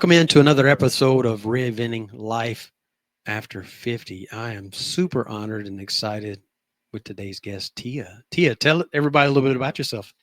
Welcome into another episode of Reinventing Life After 50. I am super honored and excited with today's guest, Tia. Tia, tell everybody a little bit about yourself.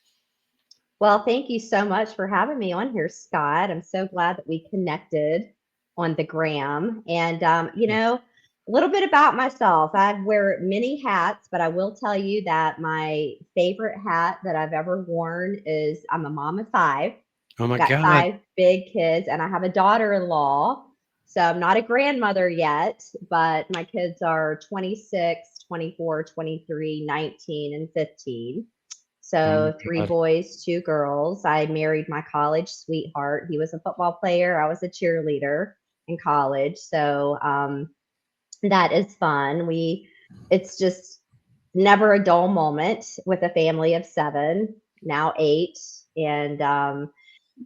Well, thank you so much for having me on here, Scott. I'm so glad that we connected on the gram. And, Yeah. a little bit about myself. I wear many hats, but I will tell you that my favorite hat that I've ever worn is I'm a mom of five. Oh my Got God. five big kids, and I have a daughter-in-law. So I'm not a grandmother yet, but my kids are 26, 24, 23, 19, and 15. Oh my So three God. boys, two girls. I married my college sweetheart. He was a football player. I was a cheerleader in college. So that is fun. It's just never a dull moment with a family of seven, now eight. And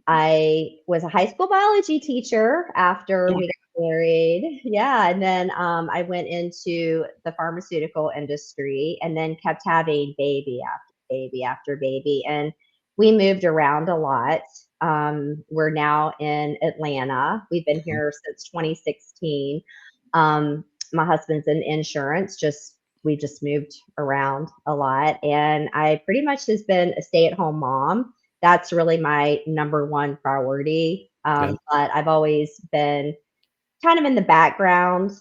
I was a high school biology teacher after Oh we got married. Yeah. And then I went into the pharmaceutical industry and then kept having baby after baby after baby. And we moved around a lot. We're now in Atlanta. We've been my here since 2016. My husband's in insurance, we just moved around a lot. And I pretty much has been a stay at home mom. That's really my number one priority. God. But I've always been kind of in the background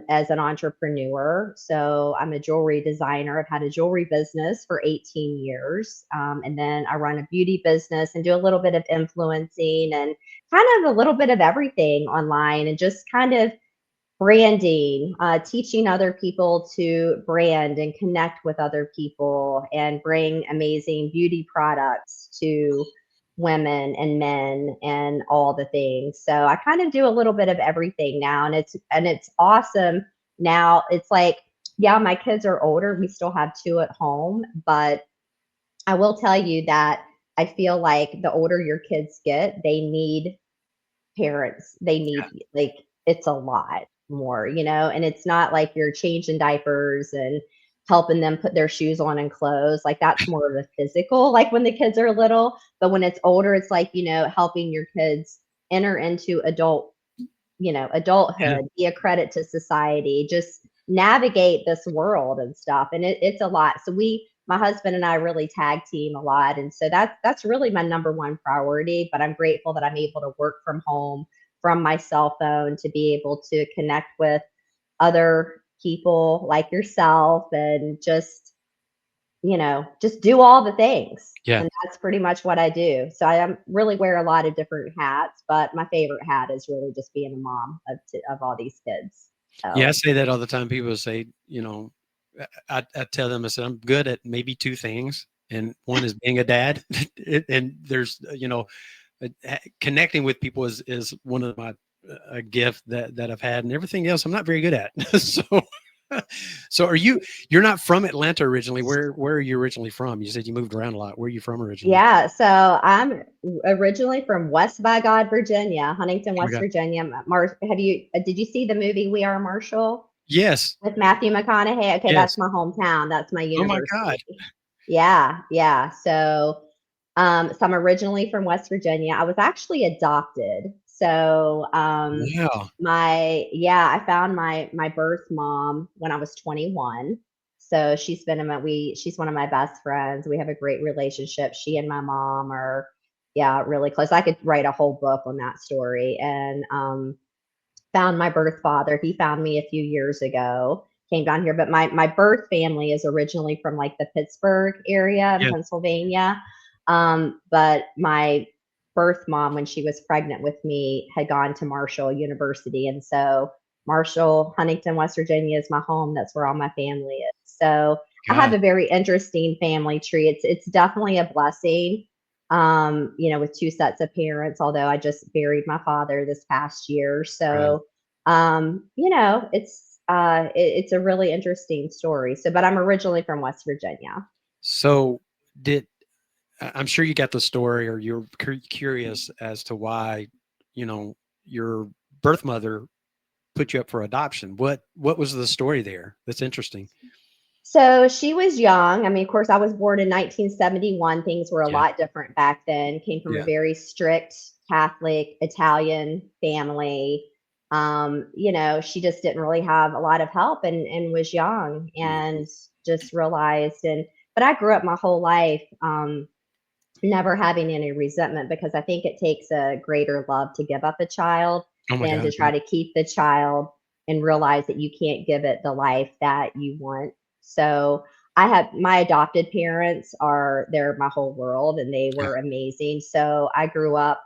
as an entrepreneur. So I'm a jewelry designer. I've had a jewelry business for 18 years. And then I run a beauty business and do a little bit of influencing and kind of a little bit of everything online and just kind of branding, teaching other people to brand and connect with other people and bring amazing beauty products to women and men and all the things. So I kind of do a little bit of everything now, and it's awesome. Now it's like, yeah, my kids are older. We still have two at home, but I will tell you that I feel like the older your kids get, they need parents. They need, like, it's a lot more, and it's not like you're changing diapers and helping them put their shoes on and clothes. Like that's more of a physical, like when the kids are little. But when it's older, it's like, helping your kids enter into Yeah. adulthood, be a credit to society, just navigate this world and stuff. And it's a lot. So my husband and I really tag team a lot. And so that's really my number one priority. But I'm grateful that I'm able to work from home from my cell phone to be able to connect with other people like yourself and just do all the things. Yeah. And that's pretty much what I do. So I really wear a lot of different hats, but my favorite hat is really just being a mom of all these kids. Yeah. I So say that all the time. People say, I tell them, I said, I'm good at maybe two things. And one is being a dad. And there's, connecting with people is one of my a gift that I've had, and everything else I'm not very good at. So you're not from Atlanta originally. Where are you originally from? You said you moved around a lot. Where are you from originally? yeah, so I'm originally from West by God, Virginia, Huntington, Oh my West God. Virginia. Did you see the movie We Are Marshall Yes. with Matthew McConaughey? Okay, that's Yes. my hometown. That's my Oh my God. university. Yeah, yeah. So I'm originally from West Virginia. I was actually adopted. So Wow. I found my birth mom when I was 21. So she's one of my best friends. We have a great relationship. She and my mom are, yeah, really close. I could write a whole book on that story. And found my birth father. He found me a few years ago, came down here, but my birth family is originally from like the Pittsburgh area in Yeah. Pennsylvania. But my birth mom, when she was pregnant with me, had gone to Marshall University. And so Marshall, Huntington, West Virginia is my home. That's where all my family is. So I have God. a very interesting family tree. It's definitely a blessing, with two sets of parents, although I just buried my father this past year. Right. So, it's a really interesting story. So, but I'm originally from West Virginia. So did I'm sure you got the story, or you're curious as to why, your birth mother put you up for adoption. What was the story there? That's interesting. So she was young. I mean, of course, I was born in 1971. Things were a Yeah. lot different back then. Came from a Yeah. very strict Catholic, Italian family. She just didn't really have a lot of help and was young Mhm. and just realized but I grew up my whole life never having any resentment because I think it takes a greater love to give up a child Oh my than to God. try Yeah. to keep the child and realize that you can't give it the life that you want. So I have my adopted parents they're my whole world and they Yeah. were amazing. So I grew up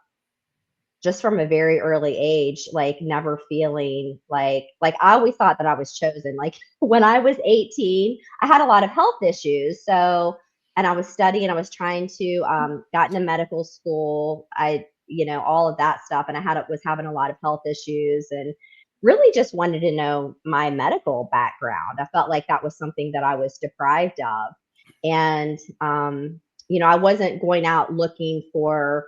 just from a very early age, like never feeling like I always thought that I was chosen. Like when I was 18, I had a lot of health issues. So and I was studying, I was trying to got into medical school. All of that stuff. And was having a lot of health issues and really just wanted to know my medical background. I felt like that was something that I was deprived of. And I wasn't going out looking for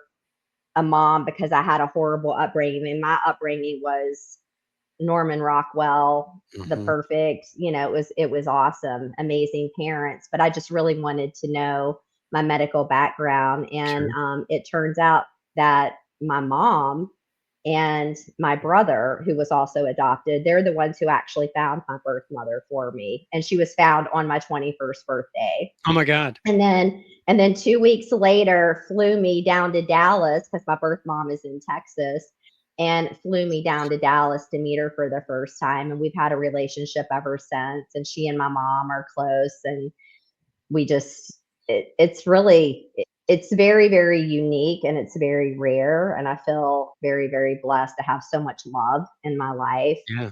a mom because I had a horrible upbringing. I mean, my upbringing was Norman Rockwell, the Mhm. perfect, it was awesome, amazing parents. But I just really wanted to know my medical background. And Sure. it turns out that my mom and my brother, who was also adopted, they're the ones who actually found my birth mother for me. And she was found on my 21st birthday. Oh my God. And then 2 weeks later, flew me down to Dallas because my birth mom is in Texas, and flew me down to Dallas to meet her for the first time. And we've had a relationship ever since. And she and my mom are close, and we just it's very very unique and it's very rare. And I feel very very blessed to have so much love in my life. Yeah.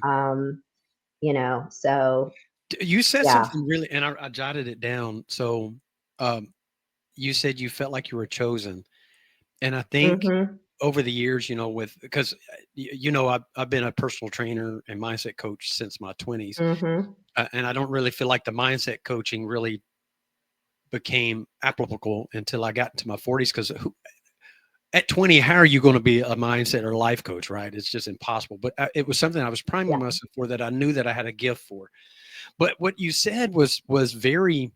So You said yeah. something really, and I jotted it down. So, um, you said you felt like you were chosen, and I think Mhm. over the years, with because I've been a personal trainer and mindset coach since my 20s, Mhm. and I don't really feel like the mindset coaching really became applicable until I got into my 40s. Because at 20, how are you going to be a mindset or life coach, right? It's just impossible. But it was something I was priming Yeah. myself for that I knew that I had a gift for. But what you said was very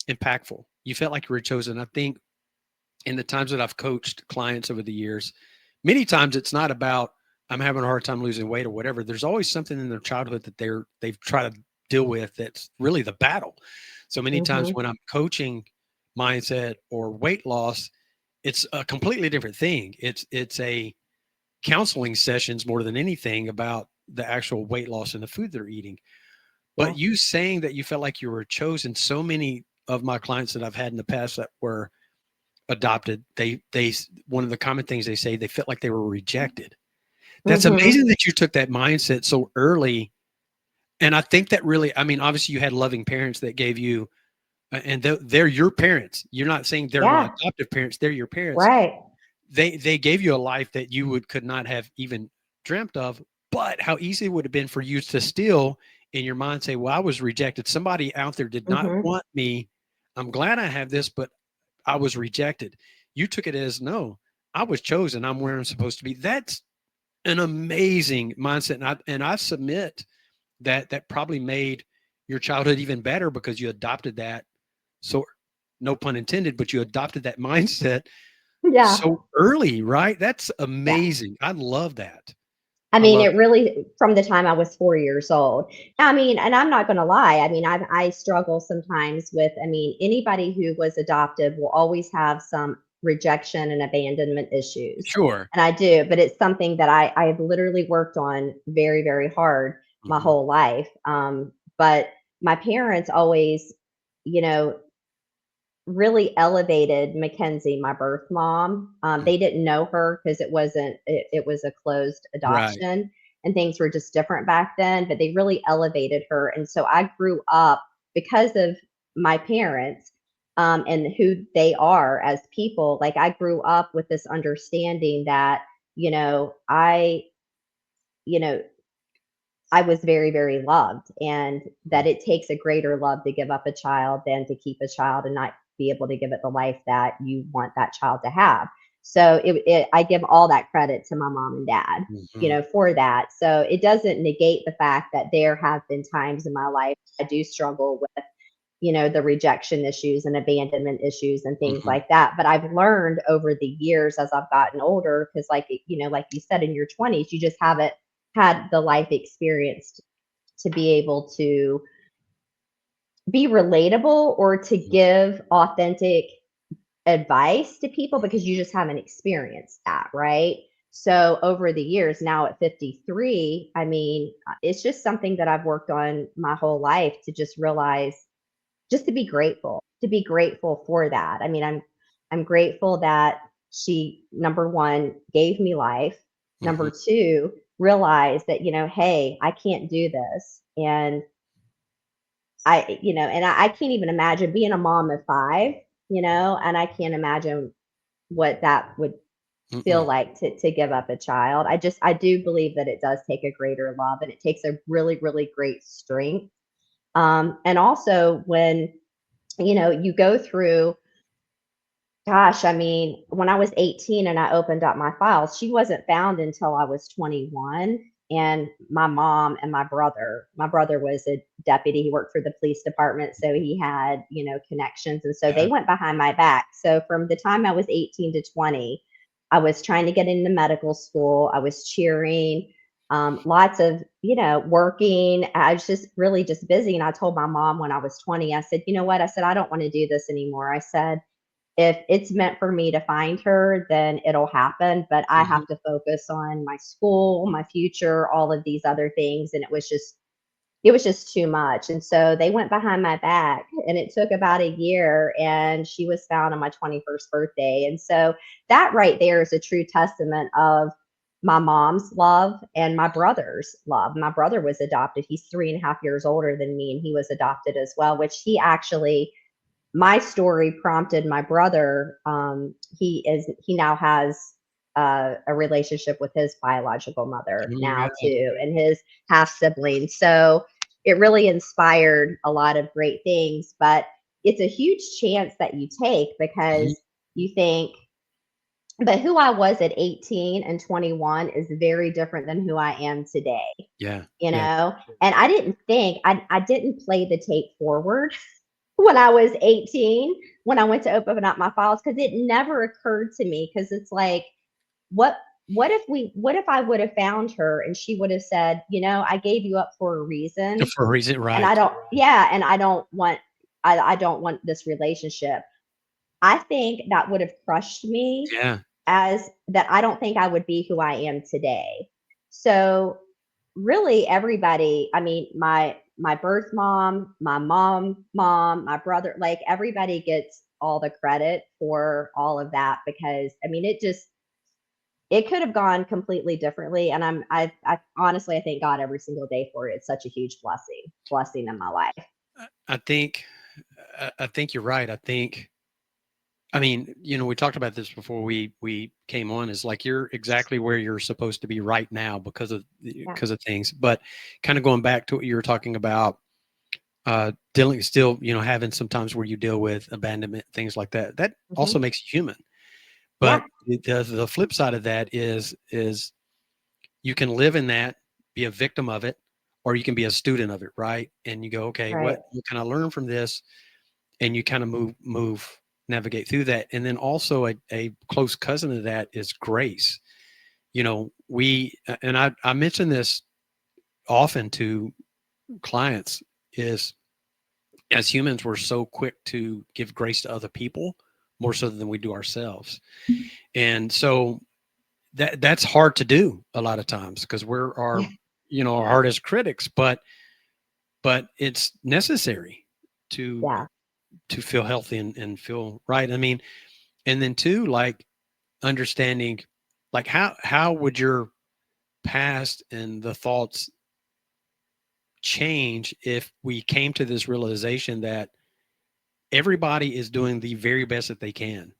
impactful. You felt like you were chosen. I think in the times that I've coached clients over the years, many times it's not about I'm having a hard time losing weight or whatever. There's always something in their childhood that they've tried to deal with that's really the battle. So many times Mhm. when I'm coaching mindset or weight loss, it's a completely different thing. It's a counseling sessions more than anything about the actual weight loss and the food they're eating. But Yeah. you saying that you felt like you were chosen, so many of my clients that I've had in the past that were adopted, they one of the common things they say, they felt like they were rejected. That's Mhm. amazing that you took that mindset so early. And I think that really, I mean, obviously you had loving parents that gave you, and they're your parents. You're not saying they're my Yeah. adoptive parents; they're your parents. Right. They gave you a life that you could not have even dreamt of. But how easy it would have been for you to still in your mind say, "Well, I was rejected. Somebody out there did not Mhm. want me. I'm glad I have this, but I was rejected." You took it as no, I was chosen. I'm where I'm supposed to be. That's an amazing mindset, and I submit that that probably made your childhood even better because you adopted that. So, no pun intended, but you adopted that mindset Yeah. so early, right? That's Yeah. amazing. I love that. I I mean, love it really from the time I was 4 years old. I mean, and I'm not gonna lie, I mean, I struggle sometimes with anybody who was adopted will always have some rejection and abandonment issues, sure. and I do, but it's something that I've literally worked on very, very hard my Mhm. whole life, but my parents always, you know, really elevated Mackenzie, my birth mom. Mm. They didn't know her because it was a closed Right. adoption and things were just different back then, but they really elevated her. And so I grew up because of my parents and who they are as people. Like I grew up with this understanding that, you know, I, you know, I was very, very loved, and that Mm. it takes a greater love to give up a child than to keep a child and not be able to give it the life that you want that child to have. So I give all that credit to my mom and dad, Mhm. for that. So it doesn't negate the fact that there have been times in my life I do struggle with the rejection issues and abandonment issues and things Hmm. like that. But I've learned over the years as I've gotten older, because like you said, in your 20s, you just haven't had the life experience to be able to be relatable or to give authentic advice to people, because you just haven't experienced that, right? So over the years, now at 53, I mean, it's just something that I've worked on my whole life, to just realize, just to be grateful for that. I mean, I'm grateful that she, number one, gave me life. Hmm. Number two, realized that, hey, I can't do this. And I can't even imagine being a mom of five, and I can't imagine what that would feel Mm-mm. like to give up a child. I do believe that it does take a greater love, and it takes a really, really great strength. And also when, you go through, gosh, I mean, when I was 18 and I opened up my files, she wasn't found until I was 21. And my mom and my brother was a deputy. He worked for the police department. So he had, connections. And so they Yeah. went behind my back. So from the time I was 18 to 20, I was trying to get into medical school. I was cheering, lots of, working. I was just really just busy. And I told my mom when I was 20, I said, you know what? I said, I don't want to do this anymore. I said, if it's meant for me to find her, then it'll happen. But I Hmm. have to focus on my school, my future, all of these other things. And it was just too much. And so they went behind my back, and it took about a year, and she was found on my 21st birthday. And so that right there is a true testament of my mom's love and my brother's love. My brother was adopted. He's 3.5 years older than me, and he was adopted as well, which he actually, my story prompted my brother. He now has a relationship with his biological mother Oh my now God. too, and his half sibling. So it really inspired a lot of great things. But it's a huge chance that you take, Mhm. because you think, but who I was at 18 and 21 is very different than who I am today, Yeah. you Yeah. know? And I didn't play the tape forward when I was 18, when I went to open up my files, because it never occurred to me. Because it's like, what what if I would have found her and she would have said, I gave you up for a reason, For a reason, and I right? don't yeah, and I don't want this relationship. I think that would have crushed me, Yeah. as that I don't think I would be who I am today. So really everybody, I mean, my birth mom, my mom, my brother, like everybody gets all the credit for all of that, because I mean, it could have gone completely differently. And I honestly, I thank God every single day for it. It's such a huge blessing in my life. I think I think you're right. I mean, we talked about this before we came on. Is like you're exactly where you're supposed to be right now Yeah. because of things. But kind of going back to what you were talking about, dealing still, having some times where you deal with abandonment, things like that. That Hmm. also makes you human. Yeah. But the flip side of that is you can live in that, be a victim of it, or you can be a student of it, right? And you go, okay, Right. what can I learn from this? And you kind of navigate through that. And then also a close cousin of that is grace. We and I mention this often to clients is as humans, we're so quick to give grace to other people more so than we do ourselves. And so that's hard to do a lot of times because we're Yeah. our hardest critics, but it's necessary to Yeah. feel healthy and feel right. I mean, and then too, like understanding like how would your past and the thoughts change if we came to this realization that everybody is doing the very best that they can,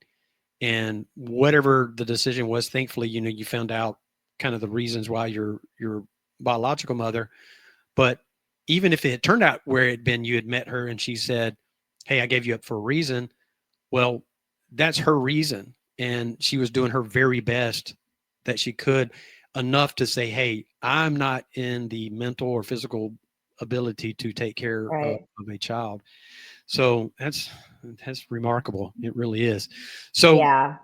and whatever the decision was, thankfully you found out kind of the reasons why your biological mother. But even if it had turned out where it had been you had met her and she said, hey, I gave you up for a reason, well, that's her reason. And she was doing her very best that she could, enough to say, hey, I'm not in the mental or physical ability to take care Right. of a child. So that's remarkable. It really is. So Yeah.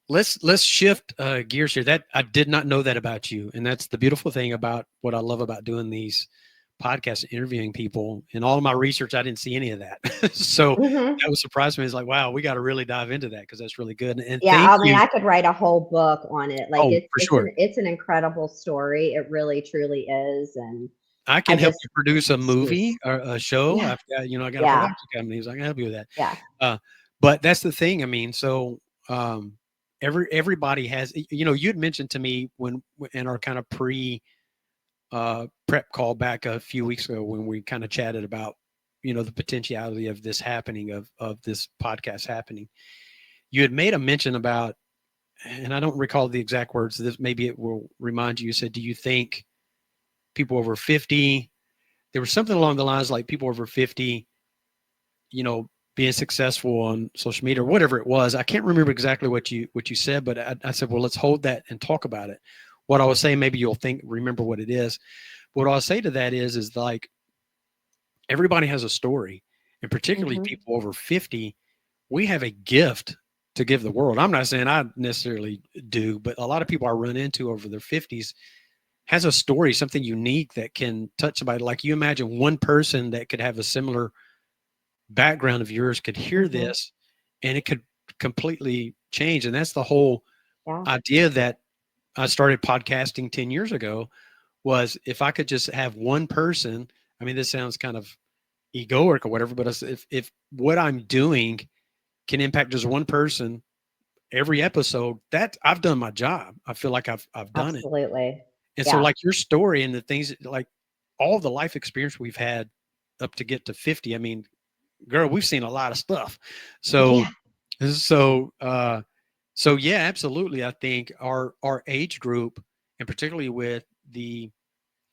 let's shift gears here. That I did not know that about you, and that's the beautiful thing about what I love about doing these podcasts, interviewing people. In all of my research, I didn't see any of that, so Hmm. that was surprising me. It's like, wow, we got to really dive into that because that's really good. And Yeah, thank I mean, you. I could write a whole book on it. Like Oh, for sure. it's an incredible story. It really truly is, and I I can help you just produce a excuse. movie or a show. Yeah, I've got, I got a yeah, production company, so I can help you with that. yeah. Uh, but that's the thing. I mean, so everybody has. You'd mentioned to me when in our kind of pre prep call back a few weeks ago when we kind of chatted about the potentiality of this happening of this podcast happening. You had made a mention about, and I don't recall the exact words. This maybe it will remind you. You said, "Do you think people over 50?" There was something along the lines like people over 50, being successful on social media or whatever it was. I can't remember exactly what you said, but I said, well, let's hold that and talk about it. What I was saying, maybe you'll remember what it is. What I'll say to that is like everybody has a story, and particularly Hmm. people over 50, we have a gift to give the world. I'm not saying I necessarily do, but a lot of people I run into over their 50s has a story, something unique that can touch somebody. Like you imagine one person that could have a similar background of yours could hear Hmm. this and it could completely change. And that's the whole Yeah, idea that I started podcasting 10 years ago was if I could just have one person, I mean, this sounds kind of egoic or whatever, but if what I'm doing can impact just one person every episode, that I've done my job. I feel like I've done it. absolutely. And so Yeah, like your story and the things like all the life experience we've had up to get to 50, I mean, girl, we've seen a lot of stuff. So yeah. so so yeah, absolutely. I think our age group, and particularly with the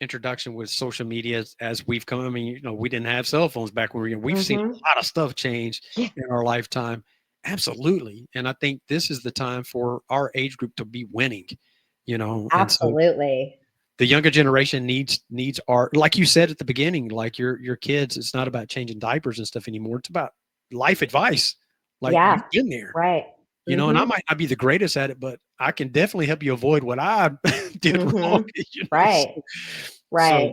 introduction with social media as we've come. I mean, we didn't have cell phones back when we were young. We've seen Hmm. a lot of stuff change Yeah, in our lifetime. Absolutely. And I think this is the time for our age group to be winning, and so absolutely. the younger generation needs art. Like you said at the beginning, like your kids, it's not about changing diapers and stuff anymore. It's about life advice. Like you've Yeah, been there, right. and I Hmm. might not be the greatest at it, but I can definitely help you avoid what I did wrong. Hmm. Right, So right.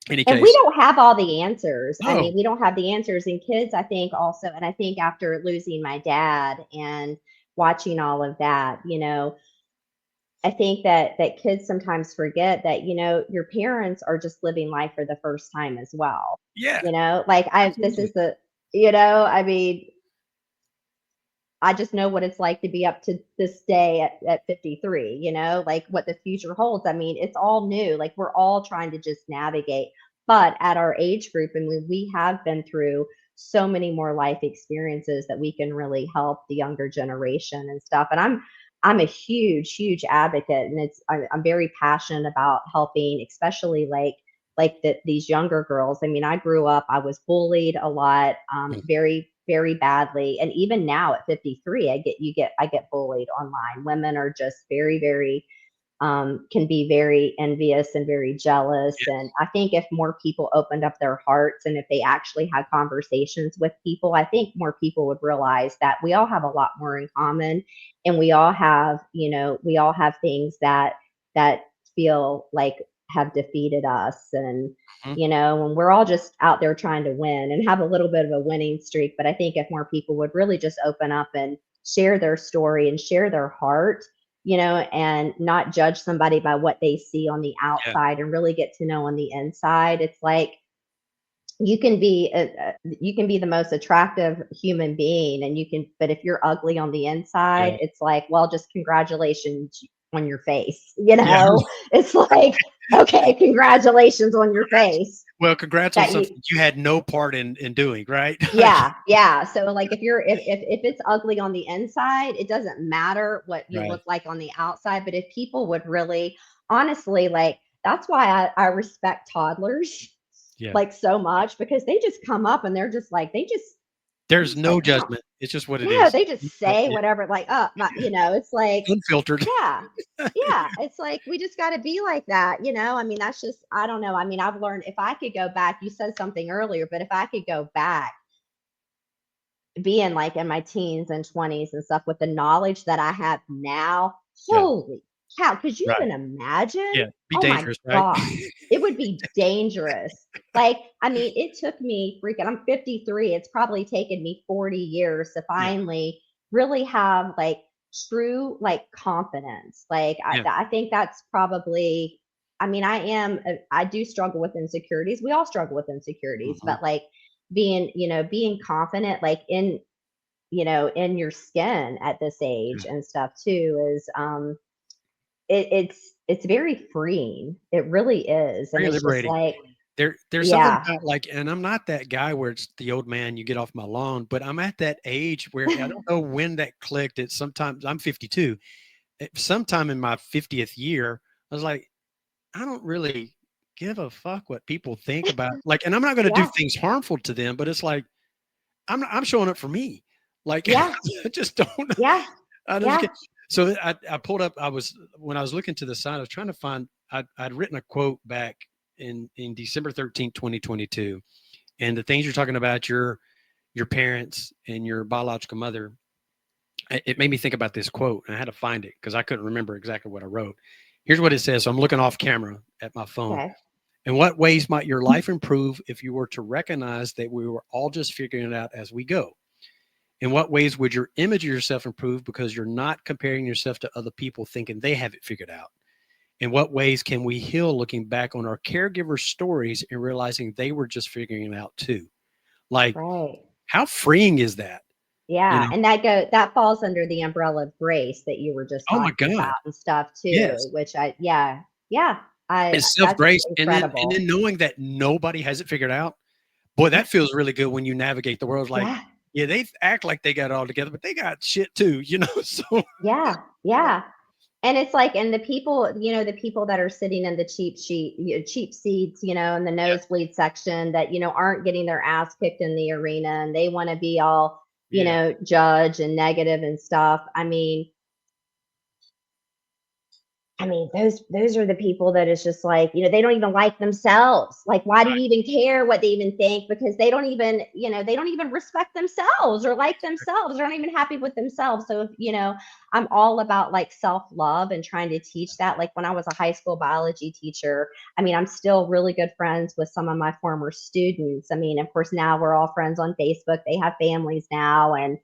in any And we case, don't have all the answers. I no, mean, we don't have the answers. And kids, I think also, and I think after losing my dad and watching all of that, I think that kids sometimes forget that, your parents are just living life for the first time as well. yeah, Like this absolutely, is I mean, I just know what it's like to be up to this day at 53, like what the future holds. I mean, it's all new. Like we're all trying to just navigate. But at our age group, and we have been through so many more life experiences that we can really help the younger generation and stuff. And I'm a huge, huge advocate, and I'm very passionate about helping, especially these younger girls. I mean, I grew up, I was bullied a lot, mm, very, very badly. And even now at 53, I get bullied online. Women are just very, very, can be very envious and very jealous. And yes, I think if more people opened up their hearts and if they actually had conversations with people, I think more people would realize that we all have a lot more in common, and we all have things that feel like have defeated us. And mhm, when we're all just out there trying to win and have a little bit of a winning streak. But I think if more people would really just open up and share their story and share their heart, and not judge somebody by what they see on the yeah, outside and really get to know on the inside. It's like you can be the most attractive human being, and but if you're ugly on the inside, yeah, it's like, well, just congratulations on your face. yeah. It's like, okay, congratulations on your face Well, congrats on that you something you had no part in doing, right? Like, yeah, yeah. So like if it's ugly on the inside, it doesn't matter what you right, look like on the outside. But if people would really honestly, like, that's why I respect toddlers yeah. like so much, because they just come up and they're There's just like, no wow. judgment. It's just what it Yeah, is. they just say Yeah, whatever, like, it's like, unfiltered. yeah. Yeah, it's like we just got to be like that. I mean, that's just, I don't know. I mean, I've learned, if I could go back, you said something earlier, but if I could go back, being like in my teens and 20s and stuff with the knowledge that I have now, Yeah. holy cow, could you Right. even imagine? Yeah. Be Oh my dangerous, right? God, it would be dangerous. Like, I mean, it took me freaking, I'm 53. It's probably taken me 40 years to Yeah. finally really have like true like confidence. Like, Yeah. I think that's probably, I mean, I do struggle with insecurities. We all struggle with insecurities, Mhm. but like, being confident like in your skin at this age Yeah. and stuff too is it's very freeing. It really is. And Very it's just liberating. like, There's something yeah. about like, and I'm not that guy where it's the old man, you get off my lawn, but I'm at that age where I don't know when that clicked. It's sometimes I'm 52. Sometime in my 50th year, I was like, I don't really give a fuck what people think about like, and I'm not going to do Yeah. things harmful to them, but it's like, I'm showing up for me. Like, Yeah. I just don't, Yeah. I just Yeah. get, so I pulled up, when I was looking to the side, I was trying to find, I'd written a quote back in December 13th, 2022. And the things you're talking about, your parents and your biological mother, it made me think about this quote, and I had to find it because I couldn't remember exactly what I wrote. Here's what it says. So I'm looking off camera at my phone. Okay. In what ways might your life improve if you were to recognize that we were all just figuring it out as we go? In what ways would your image of yourself improve because you're not comparing yourself to other people thinking they have it figured out? In what ways can we heal looking back on our caregiver stories and realizing they were just figuring it out too? Like, Right. how freeing is that? You Yeah. know, And that falls under the umbrella of grace that you were just oh my talking God. about and stuff too, Yes. which yeah. Yeah. It's self That's grace. And incredible. then knowing that nobody has it figured out. Boy, that feels really good when you navigate the world. Like, Yeah. yeah, they act like they got it all together, but they got shit too, you know? So, Yeah. yeah, Yeah. And it's like, and the people that are sitting in the cheap seats, in the yeah, nosebleed section that, aren't getting their ass kicked in the arena and they want to be all, yeah, judge and negative and stuff. I mean, those are the people that is just like, they don't even like themselves. Like, why do right. you even care what they even think? Because they don't even respect themselves or like themselves. They're not even happy with themselves. So if, I'm all about like self-love and trying to teach that. Like when I was a high school biology teacher, I mean, I'm still really good friends with some of my former students. I mean, of course, now we're all friends on Facebook. They have families now. And,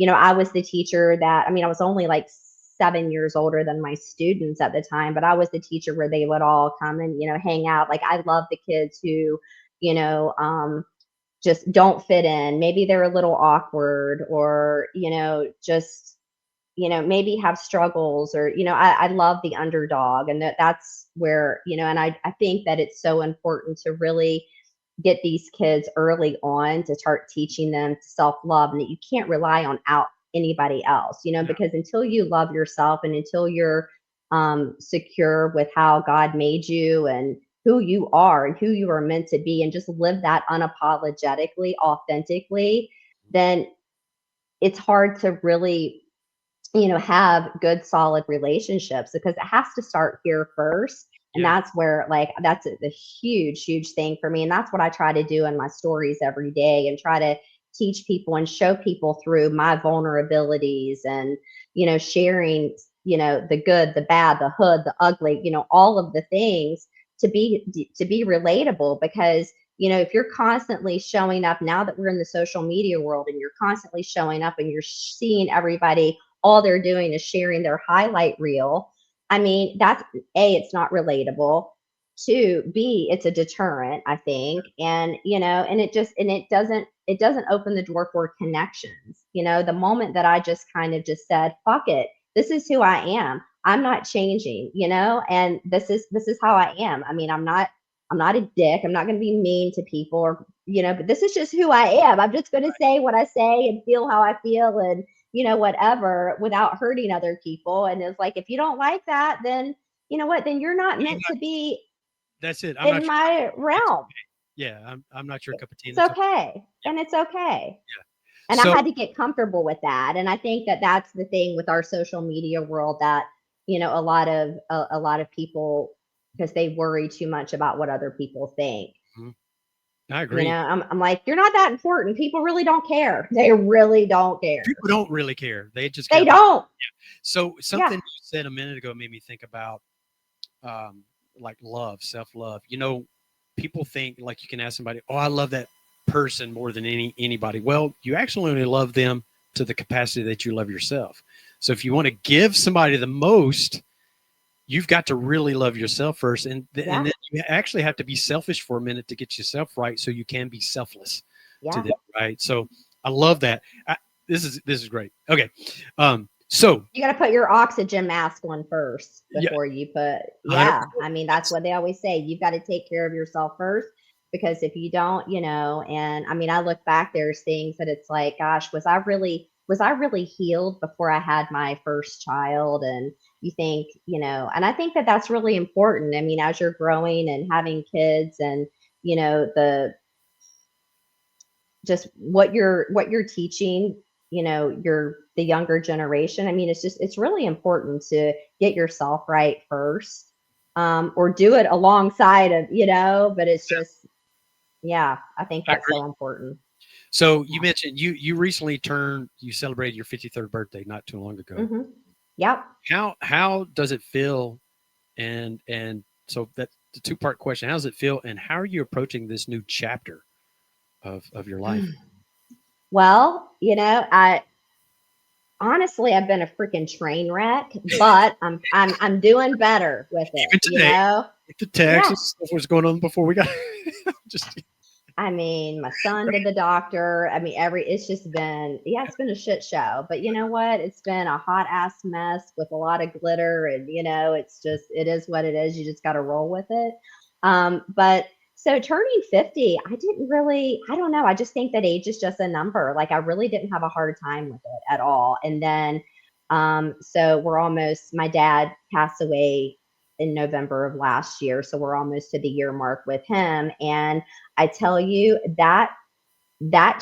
I was the teacher that, I mean, I was only like 7 years older than my students at the time, but I was the teacher where they would all come and, hang out. Like I love the kids who, you know, just don't fit in. Maybe they're a little awkward or, just, maybe have struggles or, I love the underdog and that's where, and I think that it's so important to really get these kids early on to start teaching them self-love and that you can't rely on out anybody else, Yeah, because until you love yourself and until you're secure with how God made you and who you are and who you are meant to be and just live that unapologetically, authentically, then it's hard to really have good solid relationships because it has to start here first. And yeah, that's where like that's a huge thing for me. And that's what I try to do in my stories every day and try to teach people and show people through my vulnerabilities and sharing the good, the bad, the hood, the ugly, all of the things to be relatable because if you're constantly showing up now that we're in the social media world and you're constantly showing up and you're seeing everybody all they're doing is sharing their highlight reel. I mean, that's A, it's not relatable. Two, B, it's a deterrent, I think. And, and it doesn't open the door for connections. The moment that I just kind of just said, fuck it, this is who I am. I'm not changing, and this is how I am. I mean, I'm not a dick. I'm not going to be mean to people or, but this is just who I am. I'm just going to say what I say and feel how I feel and, whatever without hurting other people. And it's like, if you don't like that, then you know what? Then you're not I'm meant not, to be that's it. I'm not in your cup of my tea. It's realm. okay. Yeah, I'm not your cup of tea, and It's that's okay. okay. Yeah, And it's okay. yeah. And I So, had to get comfortable with that. And I think that that's the thing with our social media world that, a lot of people, because they worry too much about what other people think. mhm. I You know, agree. I'm like, you're not that important. People really don't care. They really don't care. People don't really care. They just care They about. don't. So Yeah. something you said a minute ago made me think about um, like love, self love. You know, people think like you can ask somebody, "Oh, I love that person more than anybody." Well, you actually only love them to the capacity that you love yourself. So if you want to give somebody the most, you've got to really love yourself first, and Yeah. then you actually have to be selfish for a minute to get yourself right, so you can be selfless to Yeah. them, right? So I love that. This is great. Okay, so You got to put your oxygen mask on first yeah, before you put, 100%. yeah. I mean, that's That's what they always say. You've got to take care of yourself first because if you don't, and I mean, I look back, there's things that it's like, gosh, was I really healed before I had my first child? And you think, and I think that that's really important. I mean, as you're growing and having kids and, the just what you're teaching, your the younger generation. I mean, it's really important to get yourself right first, or do it alongside of, but it's just, yeah, I think I that's agree. so important. So you Yeah. mentioned you recently you celebrated your 53rd birthday not too long ago. Hmm. Yep. How does it feel? And so that's the two-part question. How does it feel, and how are you approaching this new chapter of your life? Well, I honestly, I've been a freaking train wreck, but I'm doing better with Even it. today, with the text Yeah. and stuff, what's going on before we got just I mean, my son did the doctor. I mean, it's just been, yeah, it's been a shit show. But you know what? It's been a hot ass mess with a lot of glitter. And, it is what it is. You just got to roll with it. But so turning 50, I don't know. I just think that age is just a number. Like, I really didn't have a hard time with it at all. And then, so my dad passed away in November of last year. So we're almost to the year mark with him. And I tell you that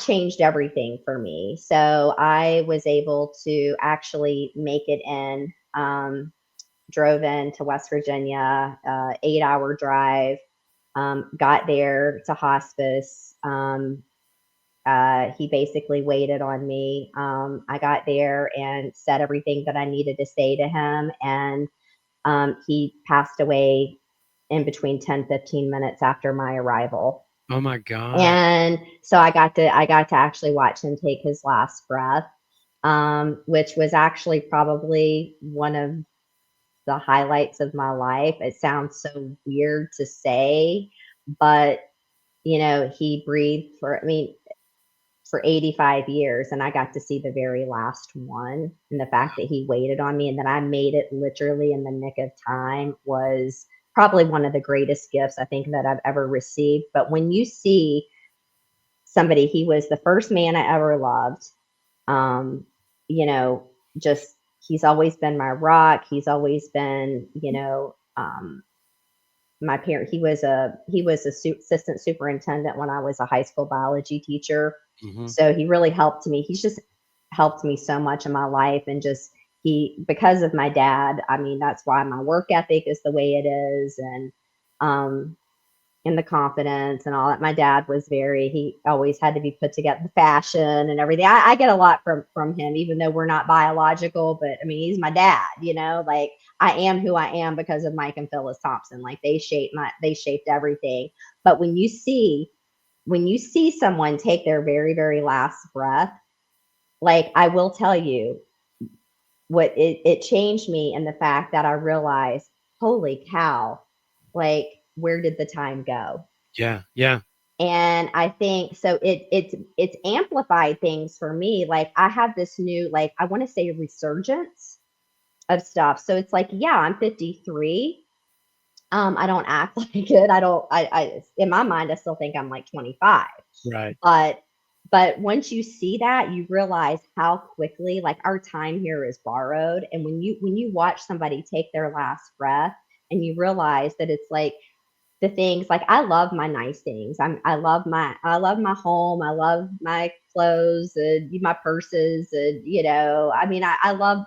changed everything for me. So I was able to actually make it in, drove into West Virginia, 8-hour drive, got there to hospice. He basically waited on me. I got there and said everything that I needed to say to him. And he passed away in between 10-15 minutes after my arrival. oh my god. And so I got to actually watch him take his last breath, which was actually probably one of the highlights of my life. It sounds so weird to say, but he breathed for 85 years, and I got to see the very last one. And the fact that he waited on me and that I made it literally in the nick of time was probably one of the greatest gifts I think that I've ever received. But when you see somebody, he was the first man I ever loved. Um, you know, just he's always been my rock. He's always been, my parent. He was assistant superintendent when I was a high school biology teacher. Hmm. So he really helped me. He's just helped me so much in my life, and just because of my dad. I mean, that's why my work ethic is the way it is, um, and the confidence and all that. My dad was he always had to be put together, the fashion and everything. I get a lot from him, even though we're not biological, but I mean, he's my dad, like I am who I am because of Mike and Phyllis Thompson. Like they shaped everything. But when you see someone take their very, very last breath, like I will tell you what it changed me in the fact that I realized, holy cow, like where did the time go? Yeah, yeah. And I think so it's amplified things for me. Like I have this new, like, I want to say, resurgence of stuff. So it's like, yeah, I'm 53. I don't act like it. I don't I in my mind I still think I'm like 25. Right. But once you see that, you realize how quickly, like, our time here is borrowed. And when you watch somebody take their last breath, and you realize that it's like the things, like, I love my nice things. I love my home. I love my clothes and my purses, and I mean, I love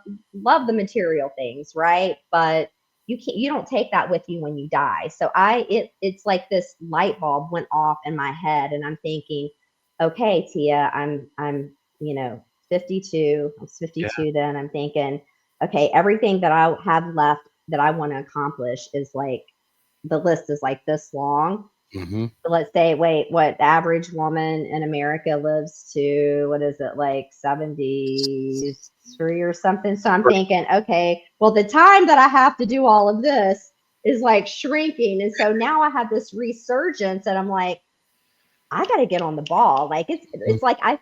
the material things, right? But you don't take that with you when you die. So it's like this light bulb went off in my head, and I'm thinking, okay, Tia, I'm 52. I was Yeah. 52 then. I'm thinking, okay, everything that I have left that I want to accomplish is like, the list is like this long. Mm-hmm. Let's say, wait, what, the average woman in America lives to, what is it, like 73 or something? So I'm thinking, okay, well, the time that I have to do all of this is like shrinking. And so now I have this resurgence, and I'm like, I got to get on the ball. Like it's like I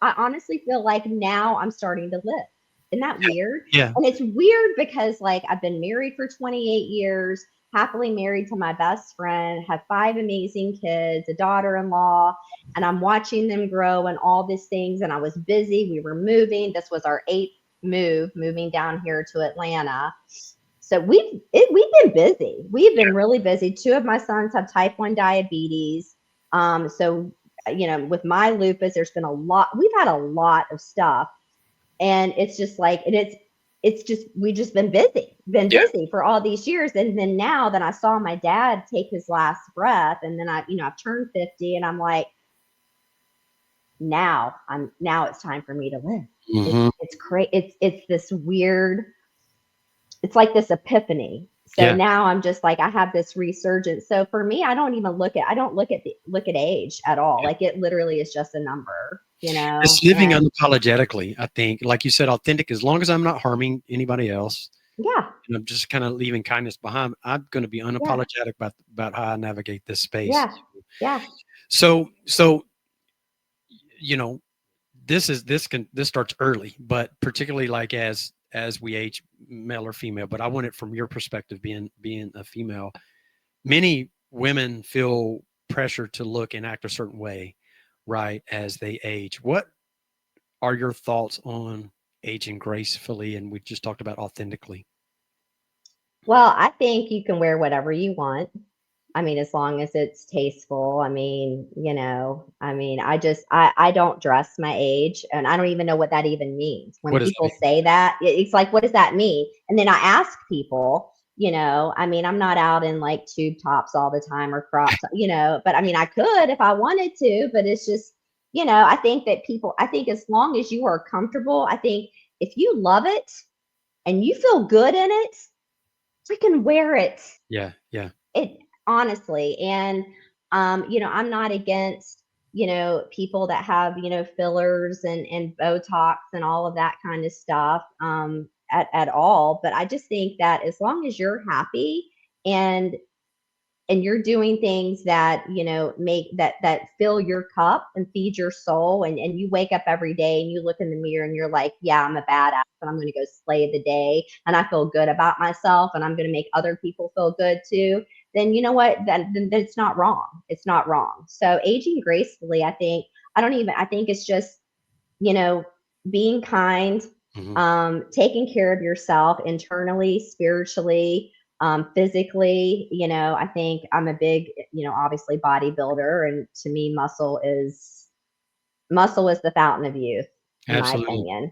honestly feel like now I'm starting to live. Isn't that weird? Yeah. And it's weird because like I've been married for 28 years, happily married to my best friend, have 5 amazing kids, a daughter-in-law, and I'm watching them grow and all these things. And I was busy. We were moving. This was our 8th move, moving down here to Atlanta. So we've been busy. We've been really busy. 2 of my sons have type 1 diabetes. So with my lupus, there's been a lot. We've had a lot of stuff, and it's just like, and it's just we just been Yeah. busy for all these years. And then now that I saw my dad take his last breath, and then I've turned 50, and I'm like, now it's time for me to live. Mm-hmm. It's great. It's this weird, it's like this epiphany. So Yeah. now I'm just like, I have this resurgence. So for me, I don't look at age at all. Like it literally is just a number, It's living and unapologetically. I think, like you said, authentic. As long as I'm not harming anybody else, yeah, and I'm just kind of leaving kindness behind, I'm going to be yeah, unapologetic about how I navigate this space. yeah, yeah. So you know, this starts early, but particularly like as we age, male or female. But I want it from your perspective, being a female. Many women feel pressure to look and act a certain way, right, as they age. What are your thoughts on aging gracefully? And we just talked about authentically. Well, I think you can wear whatever you want. I mean, as long as it's tasteful. I mean, I don't dress my age, and I don't even know what that even means. When What does that people mean? say that, it's like, what does that mean? And then I ask people, I mean, I'm not out in like tube tops all the time or but I mean, I could if I wanted to, but it's just, I think as long as you are comfortable, I think if you love it and you feel good in it, freaking wear it. Yeah, yeah, It honestly, and I'm not against, people that have, fillers and Botox and all of that kind of stuff, at all. But I just think that as long as you're happy, and you're doing things that make that fill your cup and feed your soul, and you wake up every day and you look in the mirror and you're like, yeah, I'm a badass, and I'm going to go slay the day, and I feel good about myself, and I'm going to make other people feel good too, then you know what, then it's not wrong. It's not wrong. So aging gracefully, I think it's just, you know being kind, hmm taking care of yourself internally, spiritually, physically. I think I'm a big, obviously bodybuilder, and to me, muscle is the fountain of youth, in my absolutely, opinion.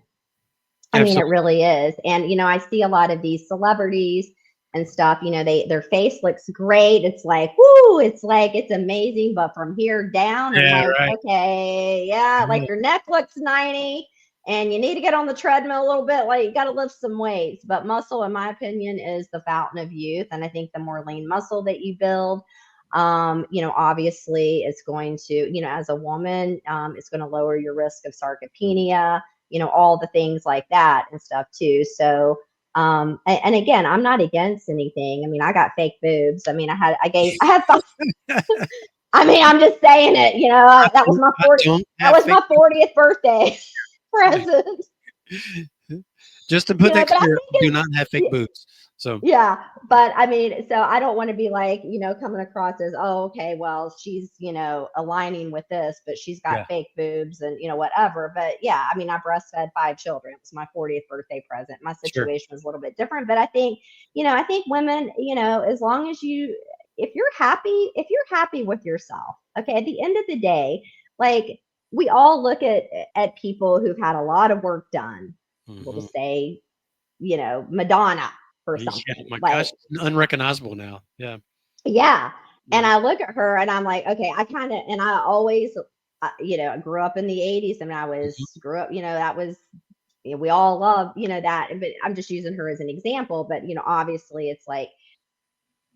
I mean, it absolutely. really is. And I see a lot of these celebrities and stuff, their face looks great. It's like, woo, it's like it's amazing. But from here down, I'm Yeah, like, right. okay, yeah, like Yeah, your neck looks 90, and you need to get on the treadmill a little bit. Like you got to lift some weights. But muscle, in my opinion, is the fountain of youth. And I think the more lean muscle that you build, obviously it's going to, as a woman, it's going to lower your risk of sarcopenia, all the things like that and stuff too. So, and again, I'm not against anything. I mean, I got fake boobs. I mean, I had, I mean, I'm just saying it, I don't that have was fake my 40th birthday present, just to put that but I clear, I do think not have fake it's, boobs. So yeah, but I mean, so I don't want to be like, coming across as, oh, okay, well, she's, aligning with this, but she's got yeah, fake boobs and, whatever. But yeah, I mean, I breastfed 5 children. It was my 40th birthday present. My sure. situation was a little bit different, but I think women, as long as if you're happy with yourself, okay, at the end of the day, like we all look at people who've had a lot of work done. We'll hmm just say, Madonna. for Yeah, something. my gosh, Like, unrecognizable now. Yeah, yeah. And yeah. I look at her and I'm like, okay, I kind of, and I always, I grew up in the 80s and Mhm. grew up, that was, we all love, that, but I'm just using her as an example. But, obviously it's like,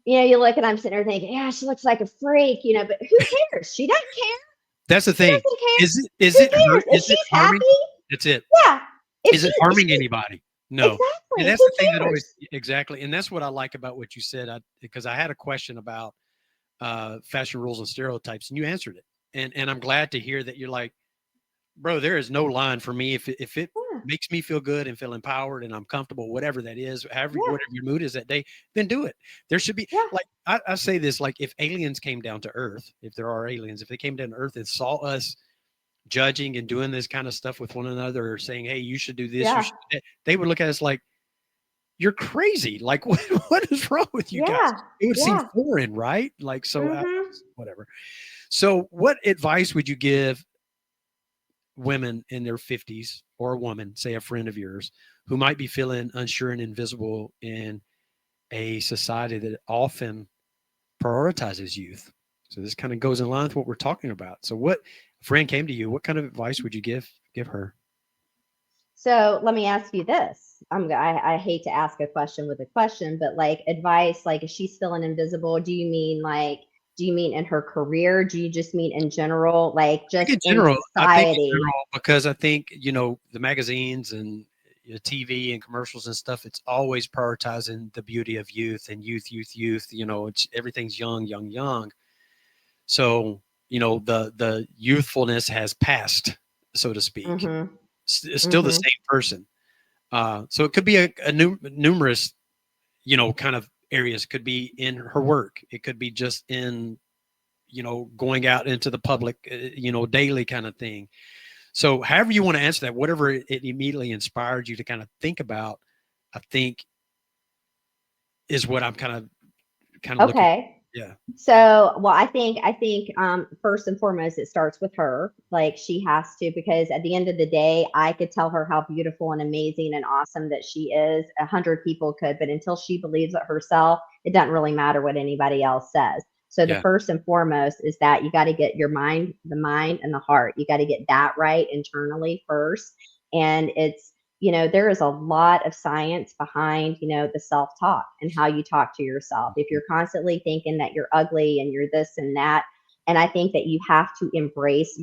you look and I'm sitting there thinking, yeah, she looks like a freak, but who cares? She doesn't care. That's the She thing. doesn't care. Is Who it hurt? cares? If Is it she's harming? happy, That's it. yeah. If Is it she, harming anybody? No. And exactly, that's who the thing that always cares? exactly. And that's what I like about what you said. Because I had a question about fashion rules and stereotypes, and you answered it. And I'm glad to hear that you're like, bro, there is no line for me if it Yeah, makes me feel good and feel empowered and I'm comfortable, whatever that is, however yeah, whatever your mood is that day, then do it. There should be yeah, like I say this like if aliens came down to Earth, if there are aliens, if they came down to Earth and saw us judging and doing this kind of stuff with one another or saying, hey, you should do this, you yeah, should do that, they would look at us like you're crazy. Like what is wrong with you guys? yeah, It would seem yeah. foreign, right? Like so Mm-hmm. whatever. So what advice would you give women in their 50s or a woman, say a friend of yours, who might be feeling unsure and invisible in a society that often prioritizes youth? So this kind of goes in line with what we're talking about. So what a friend came to you, what kind of advice would you give her? So let me ask you this. I hate to ask a question with a question, but like advice, like if she's feeling invisible, do you mean in her career? Do you just mean in general, like just in I think in society? general, because I think, the magazines and TV and commercials and stuff, it's always prioritizing the beauty of youth and youth, it's everything's young, young, young. So, the youthfulness has passed, so to speak. Mm-hmm. It's still the Mm-hmm. same person. So it could be numerous, kind of areas. It could be in her work. It could be just in, going out into the public, daily kind of thing. So however you want to answer that, whatever it immediately inspired you to kind of think about, I think is what I'm kind of looking. Okay. Yeah. So, well, I think first and foremost it starts with her. Like she has to, because at the end of the day, I could tell her how beautiful and amazing and awesome that she is. 100 people could, but until she believes it herself, it doesn't really matter what anybody else says. So the Yeah. first and foremost is that you got to get your mind, the mind and the heart. You got to get that right internally first. And there is a lot of science behind, the self talk and how you talk to yourself. If you're constantly thinking that you're ugly and you're this and that, and I think that you have to embrace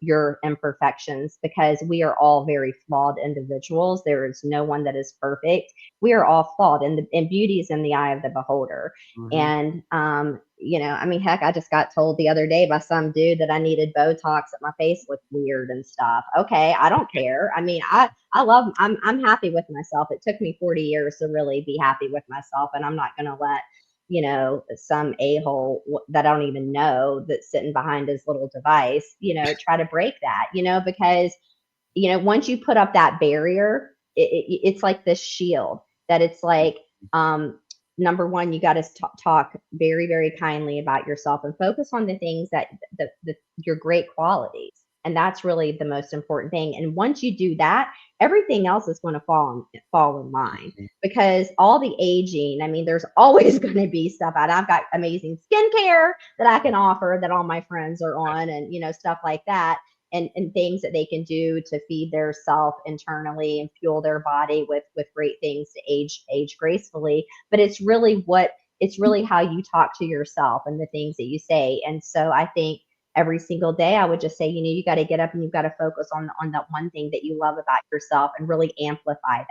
your imperfections, because we are all very flawed individuals. There is no one that is perfect. We are all flawed, and beauty is in the eye of the beholder. Hmm. And I mean, heck, I just got told the other day by some dude that I needed Botox, that my face looked weird and stuff. Okay, I don't care. I mean, I'm happy with myself. It took me 40 years to really be happy with myself, and I'm not going to let some a-hole that I don't even know that's sitting behind his little device, try to break that, because once you put up that barrier, it's like this shield that it's like, number one, you got to talk very, very kindly about yourself and focus on the things that your great qualities. And that's really the most important thing. And once you do that, everything else is going to fall in line, because all the aging, I mean, there's always going to be stuff out. I've got amazing skincare that I can offer that all my friends are on, and stuff like that, and things that they can do to feed their self internally and fuel their body with great things to age gracefully. But it's really how you talk to yourself and the things that you say. And so I think every single day I would just say, you got to get up and you've got to focus on that one thing that you love about yourself and really amplify that.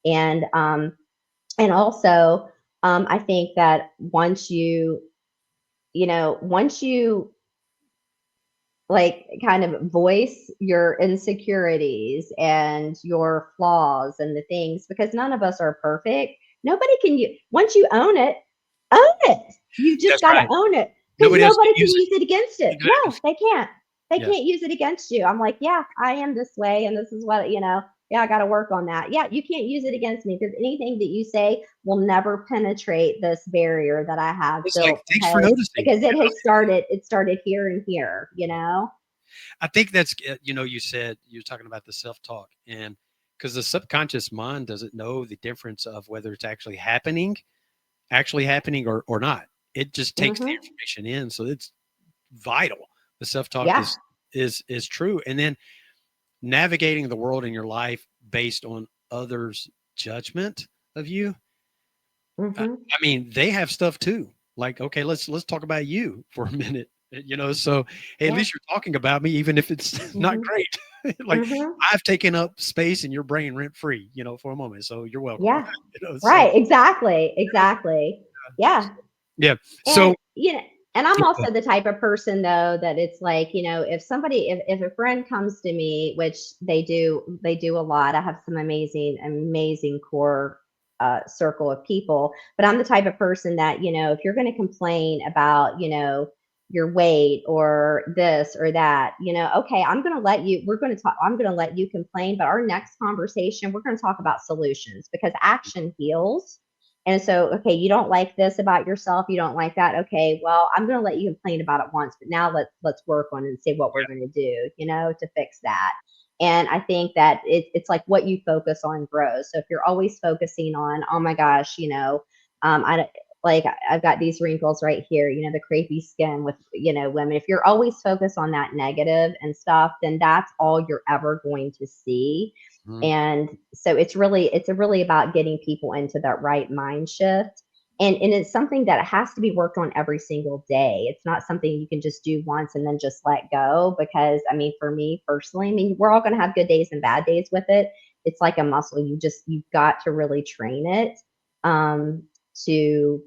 And also, I think that once you like kind of voice your insecurities and your flaws and the things, because none of us are perfect. Nobody can you once you own it. You just That's got to right. own it, because Nobody else can nobody can use use it against it. it. Exactly. No, they can't. They Yeah. can't use it against you. I'm like, yeah, I am this way, and this is what, yeah, I got to work on that. Yeah, you can't use it against me, because anything that you say will never penetrate this barrier that I have It's like, built, thanks for because noticing. it started here and here. I think that's, you said you're talking about the self talk, and because the subconscious mind doesn't know the difference of whether it's actually happening or not. It just takes the Mm-hmm. information in. So it's vital. The self-talk Yeah. is true. And then navigating the world in your life based on others' judgment of you. Mm-hmm. I mean, they have stuff too. Like, okay, let's talk about you for a minute. So hey, at Yeah. least you're talking about me, even if it's not Mm-hmm. great. Like Mm-hmm. I've taken up space in your brain rent free, for a moment. So you're welcome. Yeah. So Right. Exactly. Exactly. Yeah. yeah. And So and I'm also the type of person though that it's like, if somebody if a friend comes to me, which they do a lot. I have some amazing core circle of people, but I'm the type of person that, if you're going to complain about, your weight or this or that, okay, we're going to talk, I'm going to let you complain, but our next conversation, we're going to talk about solutions because action heals. And so, okay, you don't like this about yourself. You don't like that. Okay, well, I'm going to let you complain about it once, but now let's work on it and see what we're going to do, to fix that. And I think that it's like what you focus on grows. So if you're always focusing on, oh my gosh, I like I've got these wrinkles right here, the crepey skin with, women. If you're always focused on that negative and stuff, then that's all you're ever going to see. mhm, And so it's really about getting people into that right mind shift. And it's something that has to be worked on every single day. It's not something you can just do once and then just let go. Because I mean, for me personally, I mean, we're all going to have good days and bad days with it. It's like a muscle. You've got to really train it, to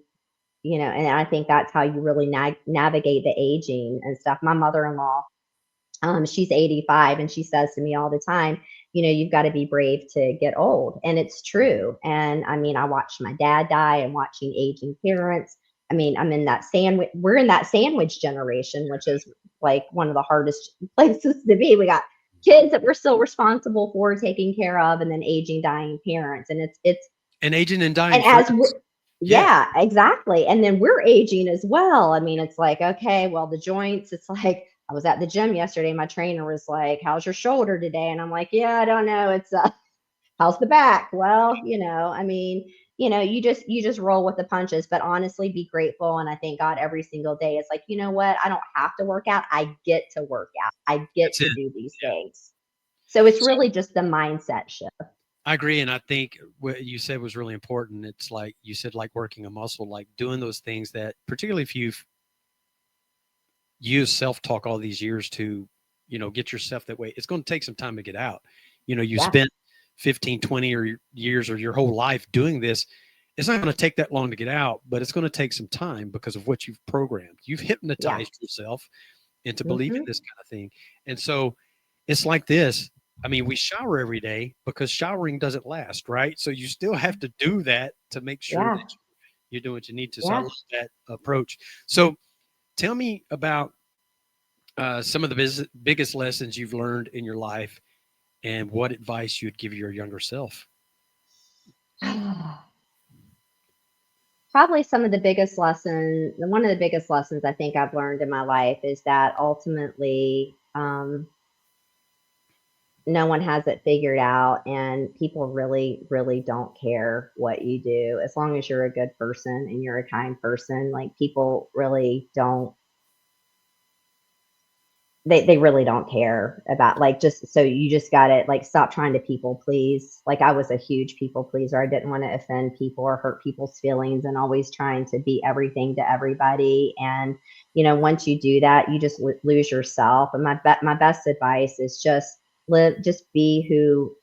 and I think that's how you really navigate the aging and stuff. My mother-in-law, she's 85 and she says to me all the time, you've got to be brave to get old. And it's mhm. true. And I mean, I watched my dad die and watching aging parents. I mean, we're in that sandwich generation, which is like one of the hardest places to be. We got kids that we're still responsible for taking care of, and then aging, dying parents. And it's And aging and dying and as friends. Yeah. yeah, exactly. And then we're aging as well. I mean, it's like, okay, well, the joints, it's like I was at the gym yesterday. My trainer was like, how's your shoulder today? And I'm like, yeah, I don't know. It's how's the back? Well, I mean, you just roll with the punches, but honestly be grateful. And I thank God every single day. It's like, you know what? I don't have to work out. I get to work out. I get That's to it. do these Yeah. things. So it's So really just the mindset shift. I agree, and I think what you said was really important. It's like you said, like working a muscle, like doing those things that, particularly if you've used self-talk all these years to, get yourself that way, it's going to take some time to get out. You Yeah. spent 15, 20 or years or your whole life doing this. It's not going to take that long to get out, but it's going to take some time because of what you've programmed. You've Yeah. hypnotized yourself into believing Hmm. this kind of thing. And so it's like this. I mean, we shower every day because showering doesn't last, right? So you still have to do that to make sure Yeah. that you're doing what you need to. So I Yeah. love that approach. So tell me about some of the biggest lessons you've learned in your life and what advice you'd give your younger self. Probably one of the biggest lessons I think I've learned in my life is that ultimately, no one has it figured out, and people really, really don't care what you do. As long as you're a good person and you're a kind person, like people really don't they really don't care about, like, just so you just gotta like stop trying to people please. Like I was a huge people pleaser. I didn't want to offend people or hurt people's feelings and always trying to be everything to everybody. And once you do that, you just lose yourself. And my best advice is just be who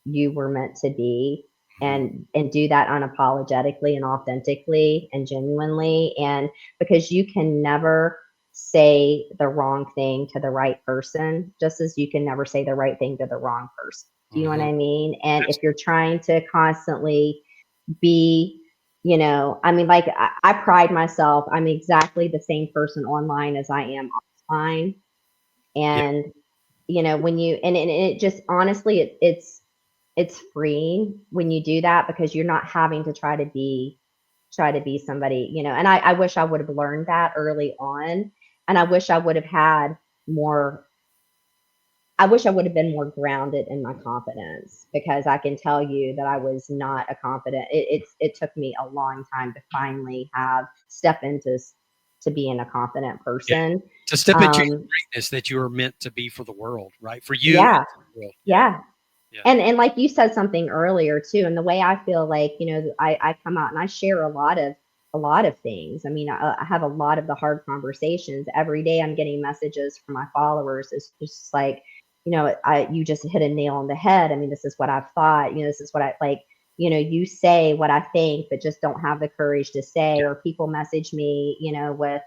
you were meant to be, Mhm. and do that unapologetically and authentically and genuinely. And because you can never say the wrong thing to the right person, just as you can never say the right thing to the wrong person. Do you know what Mhm. I mean? And if you're Absolutely. trying to constantly be, I mean, like I pride myself, I'm exactly the same person online as I am offline. Yeah. And when you and it just honestly, it's freeing when you do that, because you're not having to try to be somebody. And I wish I would have learned that early on, and I wish I would have had more I wish I would have been more grounded in my confidence, because I can tell you that I was not a confident. It took me a long time to finally have step into to being a confident Yeah. person. To step into your Um, greatness that you are meant to be for the world, right? For you and yeah, for the world. Yeah. yeah. Yeah. And like you said something earlier too, and the way I feel like, I come out and I share a lot of things. I mean, I have a lot of the hard conversations every day. I'm getting messages from my followers. It's just like, you just hit a nail on the head. I mean, this is what I've thought. This is what I like. You say what I think, but just don't have the courage to say. Or people message me, with,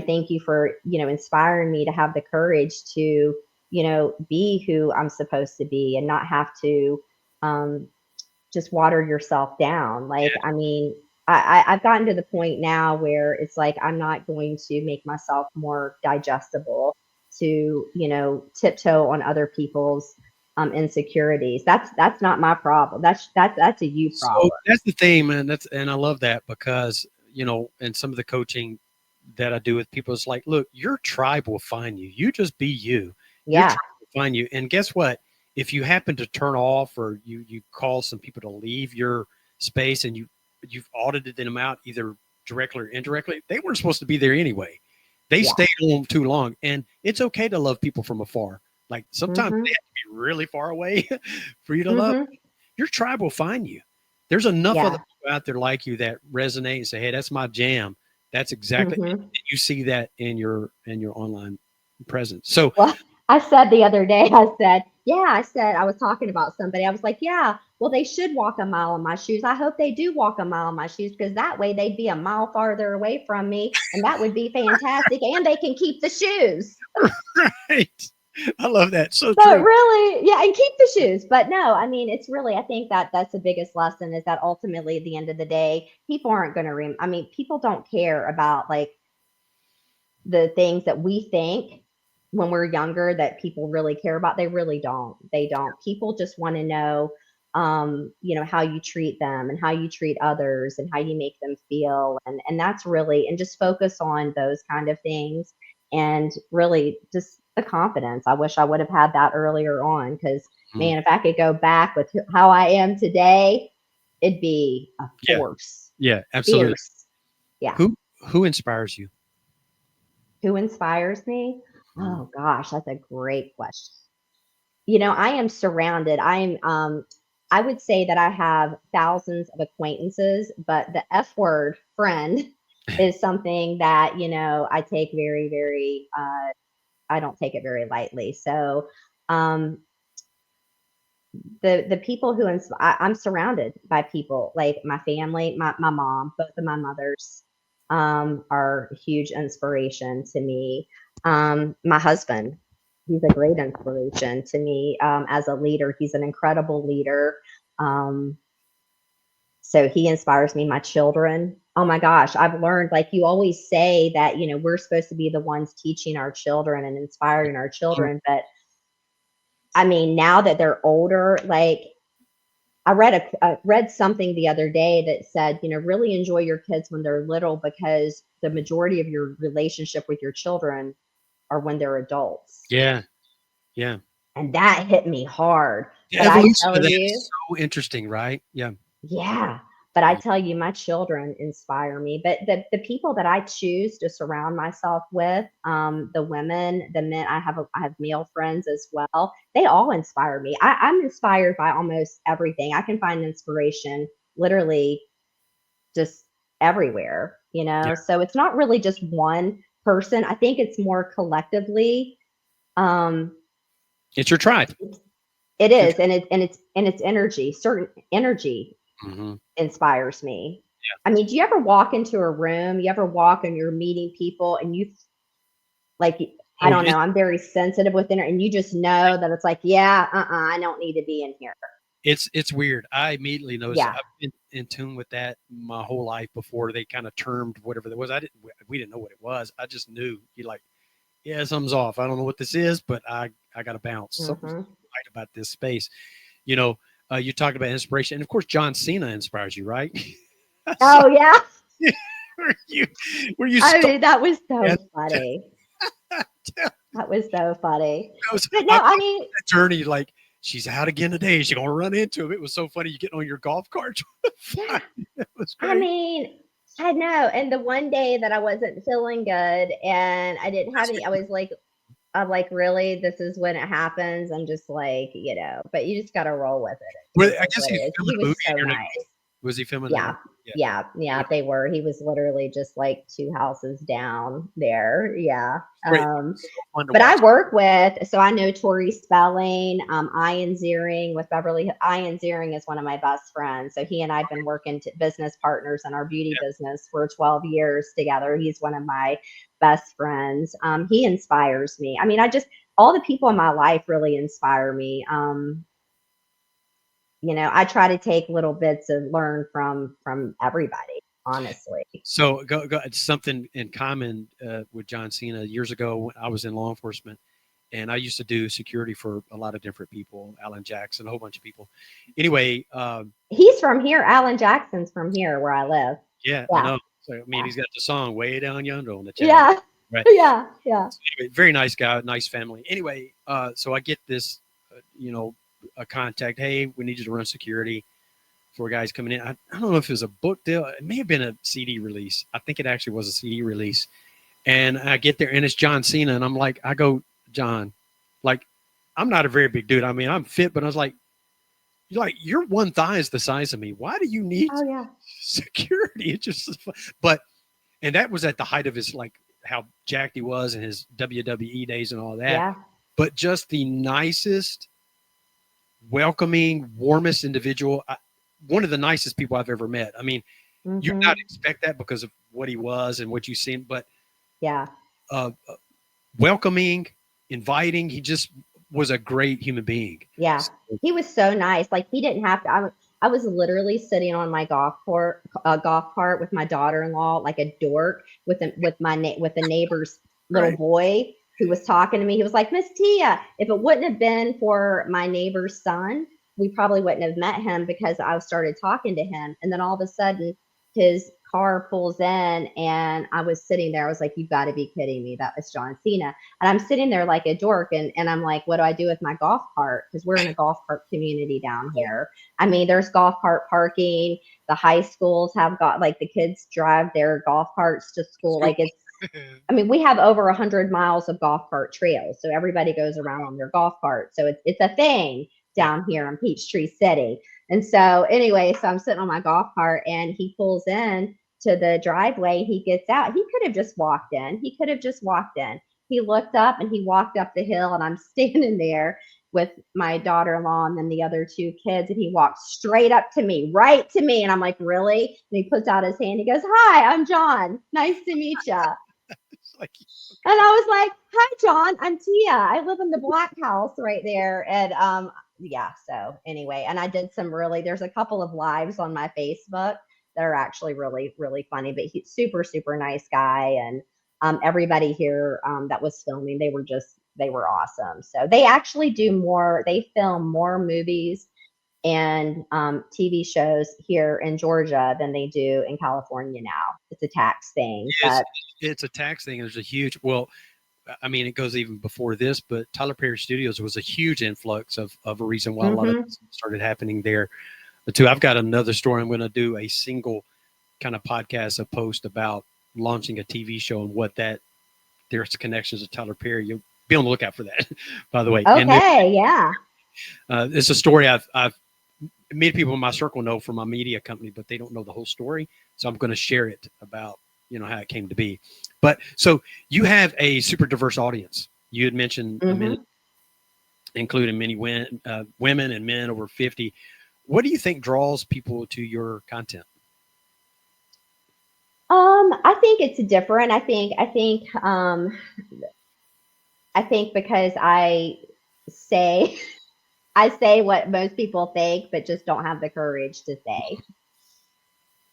thank you for, inspiring me to have the courage to, be who I'm supposed to be and not have to, um, just water yourself down. Like, Yeah. I mean, I've gotten to the point now where it's like I'm not going to make myself more digestible to, tiptoe on other people's insecurities. That's not my problem. That's a you So problem. that's the thing, man. And I love that because, in some of the coaching that I do with people, it's like, look, your tribe will find you. You just be you. Your Yeah, tribe will find you. And guess what? If you happen to turn off or you call some people to leave your space and you've audited them out either directly or indirectly, they weren't supposed to be there anyway. They yeah. stayed home too long. And it's okay to love people from afar. Like sometimes they Mhm. have to be really far away for you to love. Mhm. Your tribe will find you. There's enough other Yeah. people out there like you that resonate and say, "Hey, that's my jam." That's exactly Mhm. you see that in your online presence. So Well, I said the other day, I was talking about somebody. I was like, yeah, well, they should walk a mile in my shoes. I hope they do walk a mile in my shoes, because that way they'd be a mile farther away from me. And that would be fantastic. And they can keep the shoes. right, I love that. So But true. really, yeah, and keep the shoes. But no, I mean, it's really, I think that that's the biggest lesson, is that ultimately at the end of the day, people aren't going to, I mean, people don't care about like the things that we think when we're younger that people really care about. They really don't. They don't. People just want to know, how you treat them and how you treat others and how you make them feel. And that's really, and just focus on those kind of things, and really just the confidence. I wish I would have had that earlier on, because Mm. man, if I could go back with how I am today, it'd be a Yeah, force, yeah, absolutely. fierce. Yeah. Who inspires you? Who inspires me? Mm. Oh gosh, that's a great question. I am surrounded. I would say that I have thousands of acquaintances, but the F word, friend, is something that, I take very, very I don't take it very lightly. So, um the people who I'm surrounded by people like my family, my mom, both of my mothers, are a huge inspiration to me. My husband, he's a great inspiration to me, as a leader. He's an incredible leader. Um, so he inspires me. My children, oh my gosh, I've learned, like you always say that, we're supposed to be the ones teaching our children and inspiring our Oh, children, but I mean, now that they're older, like I read something the other day that said, really enjoy your kids when they're little, because the majority of your relationship with your children are when they're adults. yeah, yeah. And that hit me hard. The But I evolution tell of that you, is so interesting, right? Yeah. yeah. But I tell you, my children inspire me. But the people that I choose to surround myself with, the women, the men, I have male friends as well. They all inspire me. I'm inspired by almost everything. I can find inspiration literally just everywhere, Yeah. So it's not really just one person. I think it's more collectively. Um, It's your tribe. it It's your is, tribe. and it's energy. Certain energy Mhm. inspires me. I mean, do you ever walk into a room? You ever walk and you're meeting people, and you like, I Oh, don't yes. know. I'm very sensitive with it, and you just know that it's like, yeah, I don't need to be in here. It's weird. I immediately noticed Yeah. I've been in tune with that my whole life before they kind of termed whatever that was. We didn't know what it was. I just knew you like, yeah, something's off. I don't know what this is, but I got to bounce. Something's Hmm. right about this space. You know, you talked about inspiration, and of course, John Cena inspires you, right? So Oh yeah. were you were you I stuck mean, that was at so funny. That was so funny. But I no, love I mean, that journey. Like, she's out again today. She's gonna run into him. It was so funny. You getting on your golf cart. yeah, It was I great. mean, I know. And the one day that I wasn't feeling good and I didn't have any, I'm like, really, this is when it happens. I'm just like, but you just got to roll with it. Well, It I is guess what it he's is. filming He a movie was in so your nice. neighborhood. Was he filming a Yeah. movie? Yeah. Yeah, they were. He was literally just like two houses down there. Yeah. Great. So fun to But I watch. work with, so I know Tori Spelling, Ian Ziering with Beverly. Ian Ziering is one of my best friends. So he and I've been working business partners in our beauty business for 12 years together. He's one of my best friends. He inspires me. I mean, all the people in my life really inspire me. I try to take little bits and learn from everybody, honestly. So go something in common with John Cena. Years ago, when I was in law enforcement, and I used to do security for a lot of different people, Alan Jackson, a whole bunch of people. Anyway, He's from here. Alan Jackson's from here where I live. yeah, I Yeah. know. So I mean, Yeah. he's got the song "Way Down Yonder" on the channel, Yeah. right? Yeah. Yeah. So anyway, very nice guy, nice family. Anyway, so I get this, a contact. Hey, we need you to run security for guys coming in. I don't know if it was a book deal. It may have been a CD release. I think it actually was a CD release. And I get there and it's John Cena. And I'm like, I go, John, like, I'm not a very big dude. I mean, I'm fit, but I was like, your one thigh is the size of me. Why do you need Oh yeah. security? It's just, but, and that was at the height of his, like, how jacked he was in his WWE days and all that. Yeah. But just the nicest, welcoming, warmest individual. One of the nicest people I've ever met. I mean, you'd not Mm-hmm. expect that because of what he was and what you've seen, but Yeah. uh, welcoming, inviting. He just was a great human being. Yeah. So, He was so nice. Like he didn't have to. I was literally sitting on my golf cart with my daughter-in-law, like a dork, with the neighbor's little right. boy who was talking to me. He was like, Miss Tia, if it wouldn't have been for my neighbor's son, we probably wouldn't have met him because I started talking to him. And then all of a sudden, his car pulls in, and I was sitting there. I was like, "You've got to be kidding me! That was John Cena." And I'm sitting there like a dork, and I'm like, what do I do with my golf cart? Because we're in a golf cart community down here. I mean, there's golf cart parking. The high schools have got, like, the kids drive their golf carts to school. Like, I mean, we have over 100 miles of golf cart trails. So everybody goes around on their golf cart. So it's a thing Yeah. down here in Peachtree City. And so anyway, so I'm sitting on my golf cart and he pulls in to the driveway. He gets out. He could have just walked in. He could have just walked in. He looked up and he walked up the hill, and I'm standing there with my daughter-in-law and then the other two kids, and he walked straight up to me, right to me. And I'm like, really? And he puts out his hand. He goes, "Hi, I'm John. Nice to meet you." It's like, And I was like, "Hi, John. I'm Tia. I live in the Black House right there." And yeah. So anyway, and I did there's a couple of lives on my Facebook that are actually really, really funny. But he's super, super nice guy, and everybody here that was filming, they were awesome. So they actually they film more movies and TV shows here in Georgia than they do in California now. It's a tax thing, it's, but it's a tax thing. There's a huge, well, I mean, it goes even before this, but Tyler Perry Studios was a huge influx of a reason why a lot of this started happening there. But too, I've got another story. I'm going to do a single kind of podcast, a post about launching a TV show and what that there's connections to Tyler Perry. You'll be on the lookout for that, by the way. And then, okay, yeah. it's a story I've many people in my circle know from my media company, but they don't know the whole story. So I'm going to share it about how it came to be. But so you have a super diverse audience. You had mentioned a minute, including many women and men over 50. What do you think draws people to your content? I think it's different. I think because say I say what most people think, but just don't have the courage to say.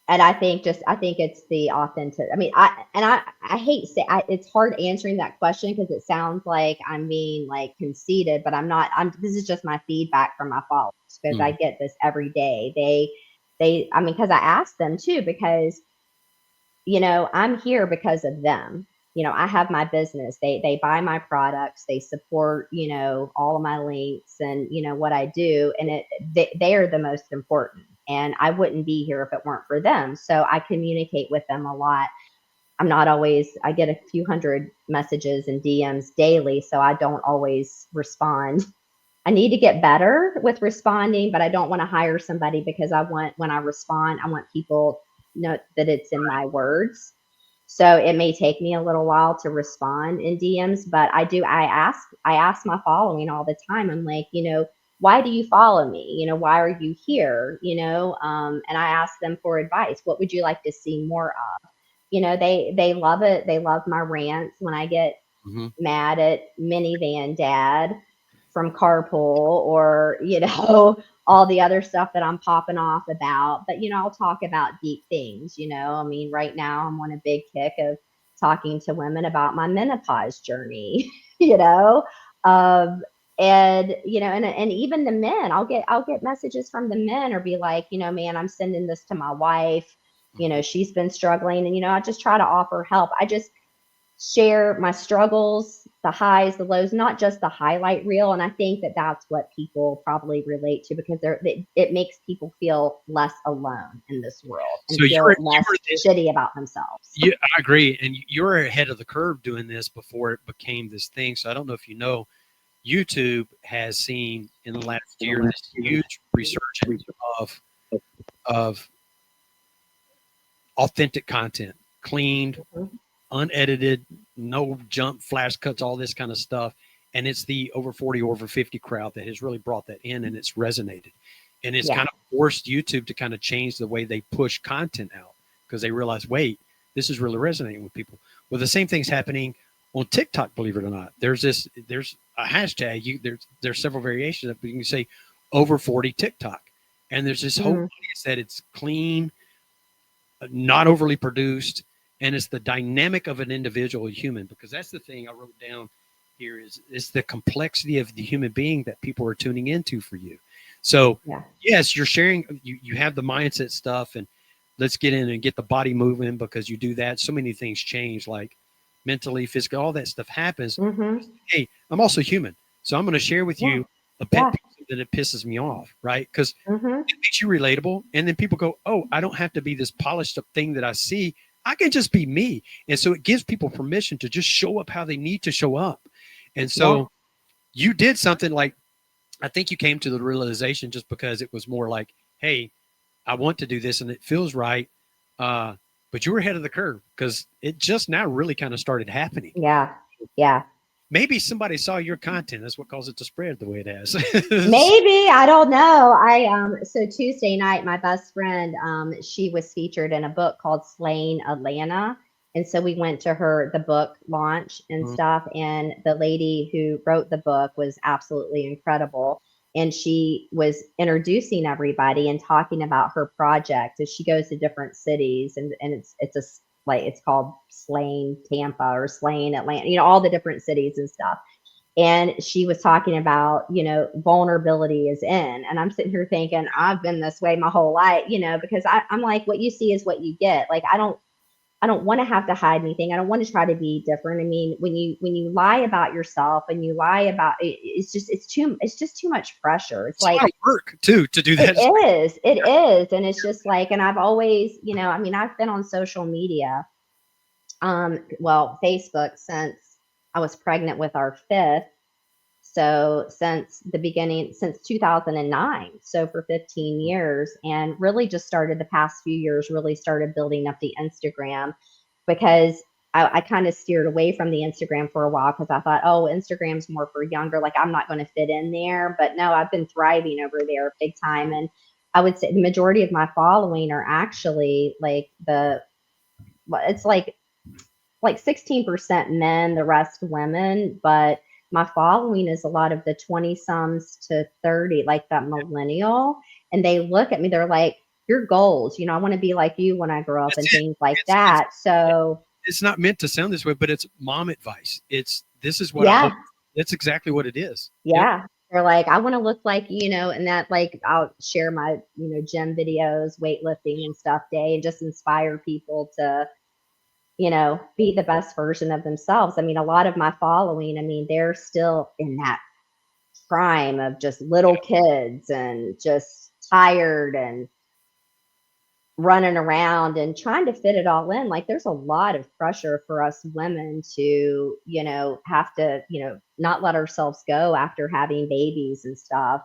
And I think it's the authentic. I mean, I hate it's hard answering that question because it sounds like I'm being like conceited, but I'm not. This is just my feedback from my followers because I get this every day. I mean, because I ask them too, because I'm here because of them. I have my business. They buy my products, they support, all of my links and, what I do. And they are the most important. And I wouldn't be here if it weren't for them. So I communicate with them a lot. I get a few hundred messages and DMs daily. So I don't always respond. I need to get better with responding, but I don't want to hire somebody because when I respond, I want people to know that it's in my words. So it may take me a little while to respond in DMs, but I ask my following all the time. I'm like, why do you follow me? Why are you here? And I ask them for advice. What would you like to see more of? They love it. They love my rants when I get Hmm. mad at minivan dad from carpool, or all the other stuff that I'm popping off about. But I'll talk about deep things. I mean, right now I'm on a big kick of talking to women about my menopause journey. you know um and even the men, I'll get messages from the men, or be like, man, I'm sending this to my wife. She's been struggling, and I just try to offer help. I just share my struggles, the highs, the lows, not just the highlight reel. And I think that that's what people probably relate to, because it makes people feel less alone in this world So and feel less shitty about themselves. I agree, and you're ahead of the curve doing this before it became this thing. So I don't know if you know, YouTube has seen in the last year this huge resurgence of authentic content, cleaned, Mhm. unedited, no jump, flash cuts, all this kind of stuff. And it's the over 40, over 50 crowd that has really brought that in, and it's resonated. And it's Yeah. kind of forced YouTube to kind of change the way they push content out, because they realize, wait, this is really resonating with people. Well, the same thing's happening on TikTok, believe it or not. There's a hashtag, there's several variations of it. You can say over 40 TikTok. And there's this whole Mhm. audience that it's clean, not overly produced, and it's the dynamic of an individual human, because that's the thing I wrote down here is the complexity of the human being that people are tuning into for you. So Yeah. yes, you're sharing, you have the mindset stuff, and let's get in and get the body moving, because you do that, so many things change, like mentally, physically, all that stuff happens. Mhm. Hey, I'm also human, so I'm going to share with Yeah. you a pet Yeah. peeve that it pisses me off, right? Because Mhm. it makes you relatable. And then people go, oh, I don't have to be this polished up thing that I see. I can just be me. And so it gives people permission to just show up how they need to show up. And Yeah. so you did something like, I think you came to the realization just because it was more like, hey, I want to do this and it feels right. Uh, but you were ahead of the curve, because it just now really kind of started happening. Yeah. Yeah. Maybe somebody saw your content. That's what caused it to spread the way it has. Maybe, I don't know. So Tuesday night, my best friend, she was featured in a book called Slaying Atlanta. And so we went to the book launch and stuff. And the lady who wrote the book was absolutely incredible. And she was introducing everybody and talking about her project as she goes to different cities. And it's called Slaying Tampa or Slaying Atlanta, all the different cities and stuff. And she was talking about, vulnerability is in. And I'm sitting here thinking, I've been this way my whole life, because I'm like, what you see is what you get. Like, I don't want to have to hide anything. I don't want to try to be different. I mean, when you lie about yourself and you lie about it, it's just too much pressure. It's It's a like, lot of work too to do it that. is, it is. And it's just like, and I've always, I mean, I've been on social media, well, Facebook, since I was pregnant with our fifth. So since 2009, so for 15 years, and really just started the past few years, really started building up the Instagram, because I kind of steered away from the Instagram for a while, because I thought, oh, Instagram's more for younger. Like, I'm not going to fit in there. But no, I've been thriving over there big time. And I would say the majority of my following are actually it's like 16% men, the rest women. But my following is a lot of the 20 sums to 30, like that millennial. And they look at me, they're like, your goals, I want to be like you when I grow up, That's and it. things like It's that. So, it's not meant to sound this way, but it's mom advice. It's this is what I hope. yeah, That's exactly what it is. Yep. yeah. They're like, I want to look like, and that, like, I'll share my, gym videos, weightlifting and stuff day, and just inspire people to be the best version of themselves. I mean, a lot of my following, I mean, they're still in that prime of just little kids and just tired and running around and trying to fit it all in. Like there's a lot of pressure for us women to, have to, not let ourselves go after having babies and stuff.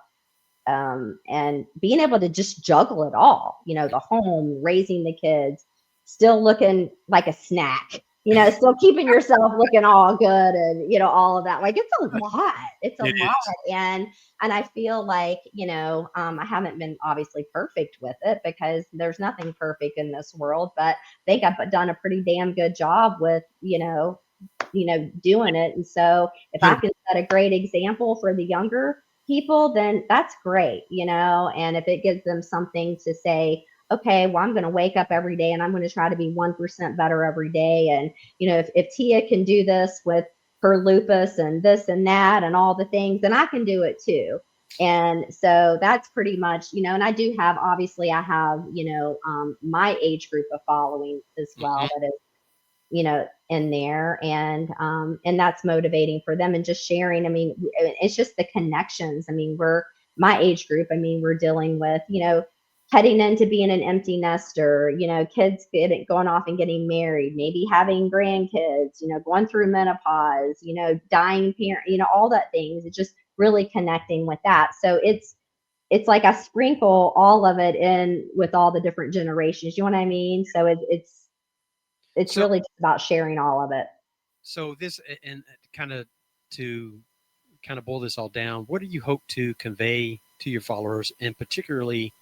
And being able to just juggle it all, the home, raising the kids, still looking like a snack, still keeping yourself looking all good and, all of that. Like it's a lot. It's a It lot. is. And I feel like, I haven't been obviously perfect with it because there's nothing perfect in this world, but I think I've done a pretty damn good job with, doing it. And so if I You're can set a great example for the younger people, then that's great, and if it gives them something to say, okay, well, I'm going to wake up every day and I'm going to try to be 1% better every day. And, if Tia can do this with her lupus and this and that and all the things, then I can do it too. And so that's pretty much, and I do have, obviously I have, my age group of following as well Mhm. that is, in there, and that's motivating for them and just sharing. I mean, it's just the connections. I mean, we're my age group. I mean, we're dealing with, heading into being an empty nester, kids going off and getting married, maybe having grandkids, going through menopause, dying parent, all that things. It's just really connecting with that. So it's like I sprinkle all of it in with all the different generations. You know what I mean? So it's So, really just about sharing all of it. so this and kind of to kind of boil this all down, what do you hope to convey to your followers, and particularly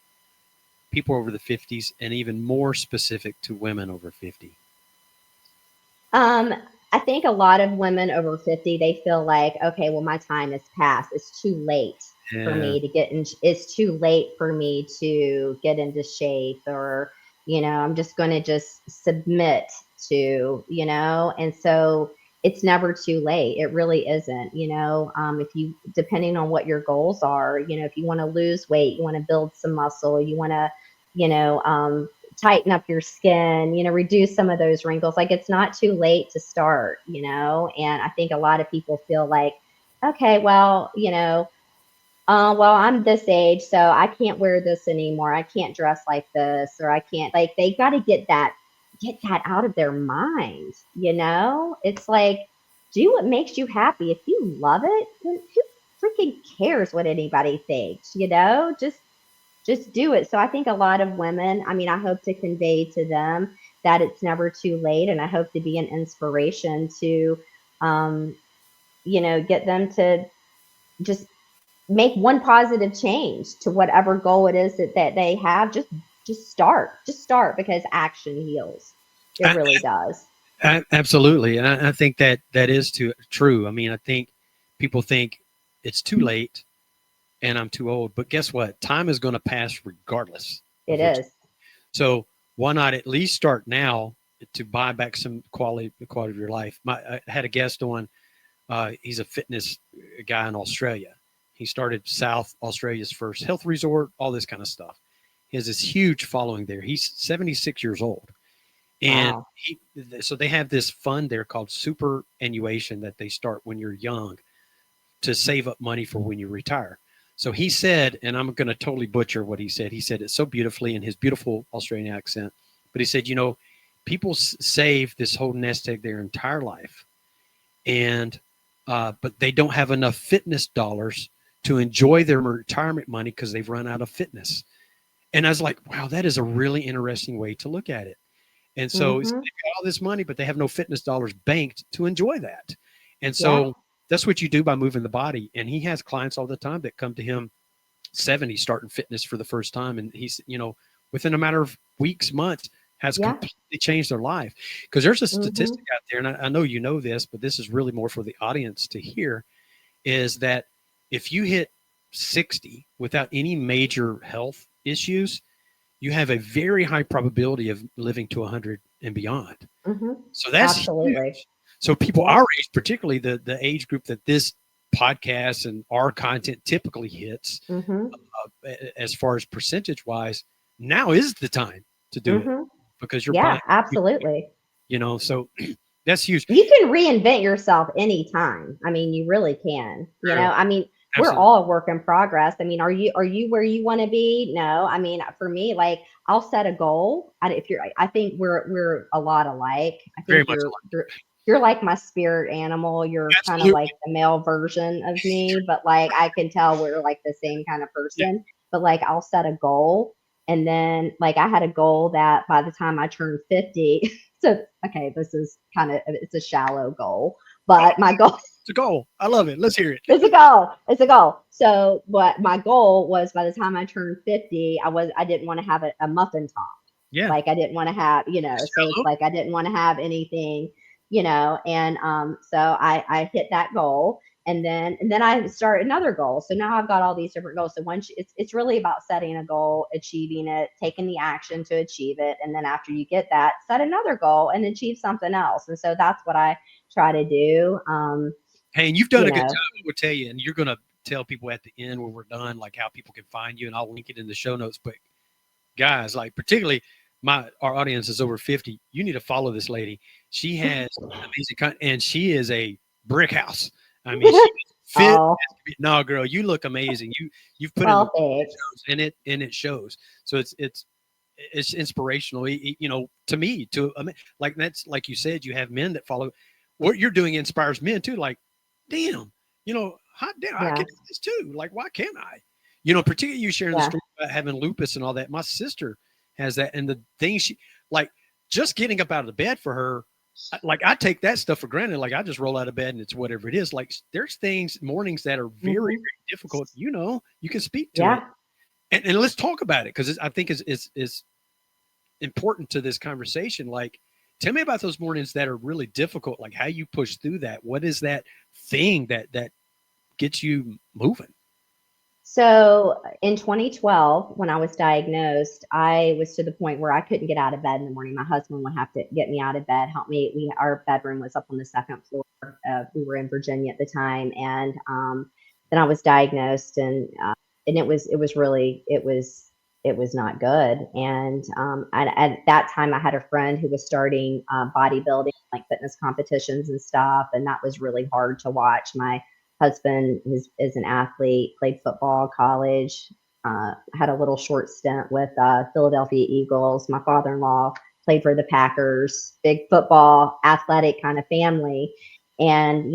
people over the 50s, and even more specific to women over 50? Um, I think a lot of women over 50, they feel like, okay, well, my time is past. It's too late for Yeah. me to get in. It's too late for me to get into shape, or, I'm just going to just submit to, and so it's never too late. It really isn't, if you, depending on what your goals are, if you want to lose weight, you want to build some muscle, you want to, you know, um, tighten up your skin, reduce some of those wrinkles. Like it's not too late to start, and I think a lot of people feel like, okay, well, well, I'm this age, so I can't wear this anymore. I can't dress like this, or I can't, like, they got to get that out of their mind. It's like, do what makes you happy. If you love it, then who freaking cares what anybody thinks, just do it. So I think a lot of women, I mean, I hope to convey to them that it's never too late. And I hope to be an inspiration to, um, get them to just make one positive change to whatever goal it is that they have. Just start because action heals. It I, really does. absolutely, and I think that that is true. I mean, I think people think it's too late and I'm too old, but guess what? Time is going to pass regardless It of what. is. So why not at least start now to buy back some quality of your life? I had a guest on. He's a fitness guy in Australia. He started South Australia's first health resort, all this kind of stuff. He has this huge following there. He's 76 years old. And Wow. so they have this fund there called superannuation that they start when you're young to save up money for when you retire. So he said, and I'm going to totally butcher what he said. He said it so beautifully in his beautiful Australian accent. But he said, people save this whole nest egg their entire life, and but they don't have enough fitness dollars to enjoy their retirement money because they've run out of fitness. And I was like, wow, that is a really interesting way to look at it. And so they've Mm-hmm. got all this money, but they have no fitness dollars banked to enjoy that. And Yeah. so that's what you do by moving the body. And he has clients all the time that come to him 70 starting fitness for the first time. And he's, within a matter of weeks, months, has Yeah. completely changed their life. Because there's a Mm-hmm. statistic out there, and I know you know this, but this is really more for the audience to hear, is that if you hit 60 without any major health issues, you have a very high probability of living to 100 and beyond. Mm-hmm. So that's Absolutely. huge. So people Yeah. our age, particularly the age group that this podcast and our content typically hits, Mm-hmm. as far as percentage wise, now is the time to do it Mm-hmm. because you're Yeah, buying. absolutely. So that's huge. You can reinvent yourself anytime. I mean, you really can. True. I mean, we're Absolutely. all a work in progress. I mean, are you where you want to be? No. I mean, for me, like I'll set a goal. If you're, I think we're a lot alike. I Very think much you're like my spirit animal. You're kind of Absolutely. like the male version of me, but like I can tell we're like the same kind of Yeah. person. But like I'll set a goal, and then like I had a goal that by the time I turned 50, so okay, this is kind of it's a shallow goal, Oh, but my goal it's a goal. I love it. Let's hear it. it's a goal. It's a goal. So what my goal was by the time I turned 50, I didn't want to have a muffin top. Yeah. Like I didn't want to have, so it's Shallow. like I didn't want to have anything, and so I hit that goal, and then I start another goal. So now I've got all these different goals. So once it's really about setting a goal, achieving it, taking the action to achieve it, and then after you get that, set another goal and achieve something else. And so that's what I try to do. Hey, and you've done You a good know, job. I would tell you, and you're going to tell people at the end when we're done, like how people can find you, and I'll link it in the show notes. But guys, like particularly our audience is over 50. You need to follow this lady. She has amazing content, and she is a brick house. I mean, she is fit. oh, No, girl, you look amazing. You've put in the well, work, thanks. and it shows. So it's inspirational. To me, like that's like you said, you have men that follow. What you're doing inspires men too. Like, damn, hot damn, I can do Yes, this too. Like, why can't I? Particularly you sharing the yeah. story about having lupus and all that. My sister has that, and the thing like just getting up out of the bed for her. Like I take that stuff for granted. Like I just roll out of bed and it's whatever it is. Like there's things mornings that are very, Hmm. very difficult. You can speak to it, Yeah. and let's talk about it because I think is important to this conversation. Like, tell me about those mornings that are really difficult. Like how you push through that. What is that thing that gets you moving? So in 2012, when I was diagnosed, I was to the point where I couldn't get out of bed in the morning. My husband would have to get me out of bed, help me. Our bedroom was up on the second floor. We were in Virginia at the time, and then I was diagnosed, and it was not good. And at that time, I had a friend who was starting bodybuilding, like fitness competitions and stuff, and that was really hard to watch. My husband is an athlete, played football, college, had a little short stint with Philadelphia Eagles. My father-in-law played for the Packers, big football, athletic kind of family. And,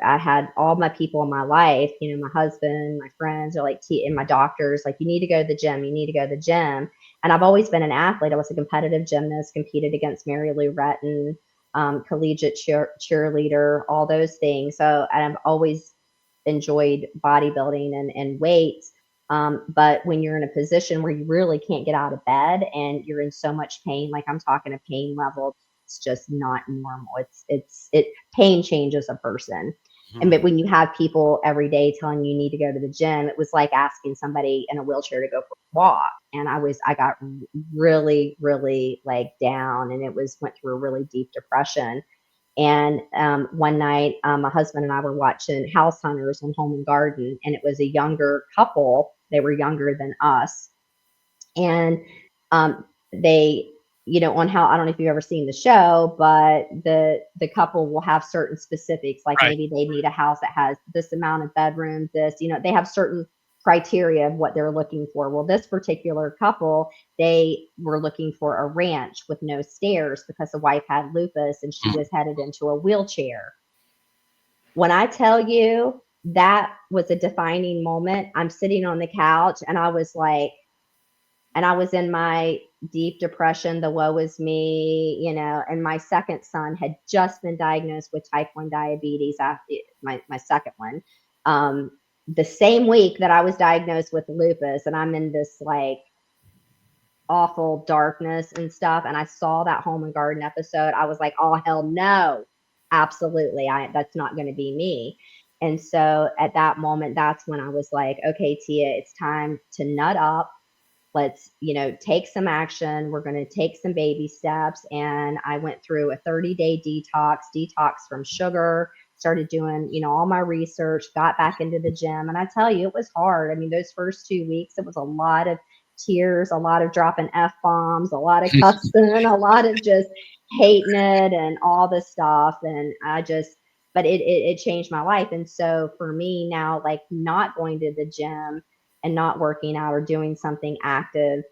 I had all my people in my life, my husband, my friends are like, and my doctors, like, you need to go to the gym. You need to go to the gym. And I've always been an athlete. I was a competitive gymnast, competed against Mary Lou Retton, collegiate cheerleader, all those things. So I've always enjoyed bodybuilding and weights. But when you're in a position where you really can't get out of bed and you're in so much pain, like I'm talking a pain level, it's just not normal. It pain changes a person. And Hmm. but when you have people every day telling you need to go to the gym, it was like asking somebody in a wheelchair to go for a walk. And I got really, really like down, and went through a really deep depression. And one night, my husband and I were watching House Hunters on Home and Garden, and it was a younger couple. They were younger than us, and they, on how I don't know if you've ever seen the show, but the couple will have certain specifics, like Right. maybe they need a house that has this amount of bedrooms, this, they have certain criteria of what they're looking for. Well, this particular couple, they were looking for a ranch with no stairs because the wife had lupus and she Mhm. was headed into a wheelchair. When I tell you that was a defining moment, I'm sitting on the couch and I was in my deep depression, the woe is me, and my second son had just been diagnosed with type 1 diabetes after my second one. The same week that I was diagnosed with lupus, and I'm in this like awful darkness and stuff. And I saw that Home and Garden episode. I was like, oh hell no. Absolutely. That's not going to be me. And so at that moment, that's when I was like, okay, Tia, it's time to nut up. Let's, take some action. We're going to take some baby steps. And I went through a 30-day detox from sugar, started doing, all my research, got back into the gym. And I tell you, it was hard. I mean, those first 2 weeks, it was a lot of tears, a lot of dropping F bombs, a lot of cussing, a lot of just hating it and all this stuff. And but it changed my life. And so for me now, like not going to the gym and not working out or doing something active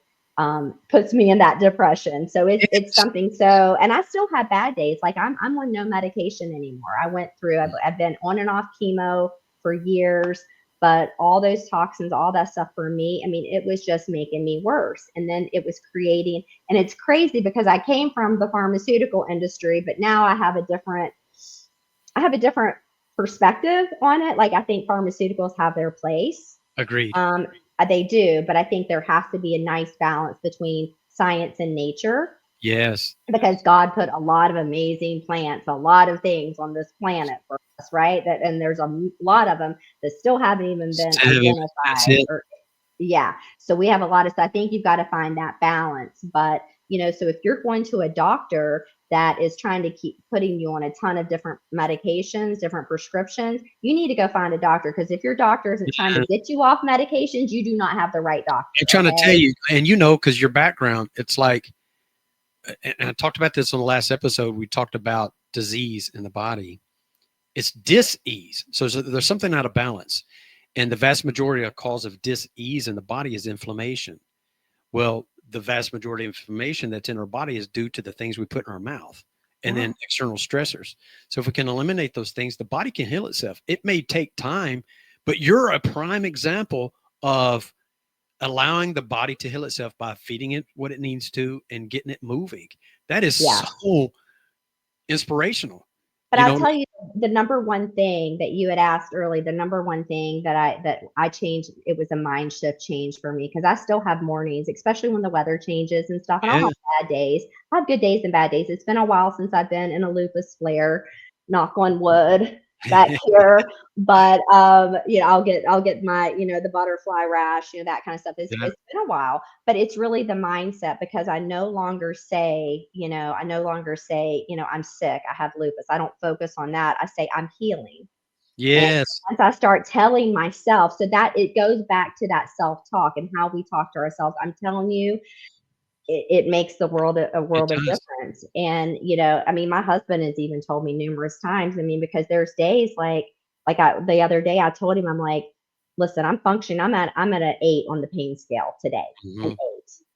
puts me in that depression. So it's Yes. something. So, and I still have bad days. Like I'm on no medication anymore. I went through, I've been on and off chemo for years, but all those toxins, all that stuff for me, I mean, it was just making me worse. And then it was creating, and it's crazy because I came from the pharmaceutical industry, but now I have a different perspective on it. Like I think pharmaceuticals have their place. Agreed. Um, they do, but I think there has to be a nice balance between science and nature Yes. because God put a lot of amazing plants, a lot of things on this planet for us, right? That and there's a lot of them that still haven't even been That's identified it. or yeah. So we have a lot of stuff. I think you've got to find that balance. But, so if you're going to a doctor that is trying to keep putting you on a ton of different medications, different prescriptions, you need to go find a doctor because if your doctor isn't trying to Yeah. get you off medications, you do not have the right doctor. I'm trying to tell Okay. you, and because your background, it's like, and I talked about this on the last episode. We talked about disease in the body. It's dis-ease. So there's something out of balance. And the vast majority of cause of dis-ease in the body is inflammation. Well, the vast majority of inflammation that's in our body is due to the things we put in our mouth and Yeah. then external stressors. So if we can eliminate those things, the body can heal itself. It may take time, but you're a prime example of allowing the body to heal itself by feeding it what it needs to and getting it moving. That is Yeah. so inspirational. But You I'll know, tell you the number one thing that you had asked early, the number one thing that I changed, it was a mind shift change for me because I still have mornings, especially when the weather changes and stuff. And I'll yeah, have bad days. I have good days and bad days. It's been a while since I've been in a lupus flare, knock on wood back here. But I'll get my, the butterfly rash, that kind of stuff. yeah, It's been a while, but it's really the mindset because I no longer say, I'm sick, I have lupus. I don't focus on that. I say I'm healing. And yes, once I start telling myself, so that it goes back to that self-talk and how we talk to ourselves. I'm telling you, it makes the world a it world of does. difference. And I mean, my husband has even told me numerous times. I mean, because there's days the other day I told him, I'm like, listen, I'm functioning. I'm at an 8 on the pain scale today, an Mhm. 8.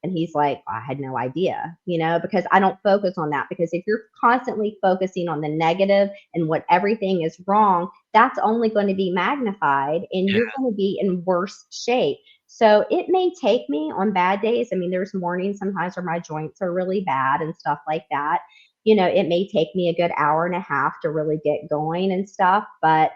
And he's like, I had no idea, because I don't focus on that. Because if you're constantly focusing on the negative and what everything is wrong, that's only going to be magnified and Yeah, you're going to be in worse shape. So it may take me on bad days. I mean, there's mornings sometimes where my joints are really bad and stuff like that. It may take me a good hour and a half to really get going and stuff, but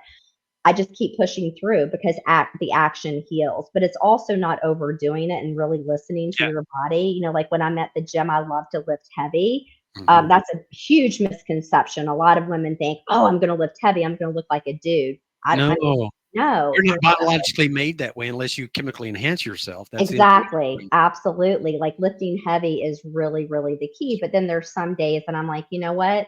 I just keep pushing through because the action heals. But it's also not overdoing it and really listening to yeah. your body. Like when I'm at the gym, I love to lift heavy. Mhm. That's a huge misconception. A lot of women think, oh, I'm going to lift heavy. I'm going to look like a dude. I mean, No, no, you're not biologically made that way unless you chemically enhance yourself. That's the exactly. Absolutely. Like lifting heavy is really, really the key. But then there's some days that I'm like, you know what?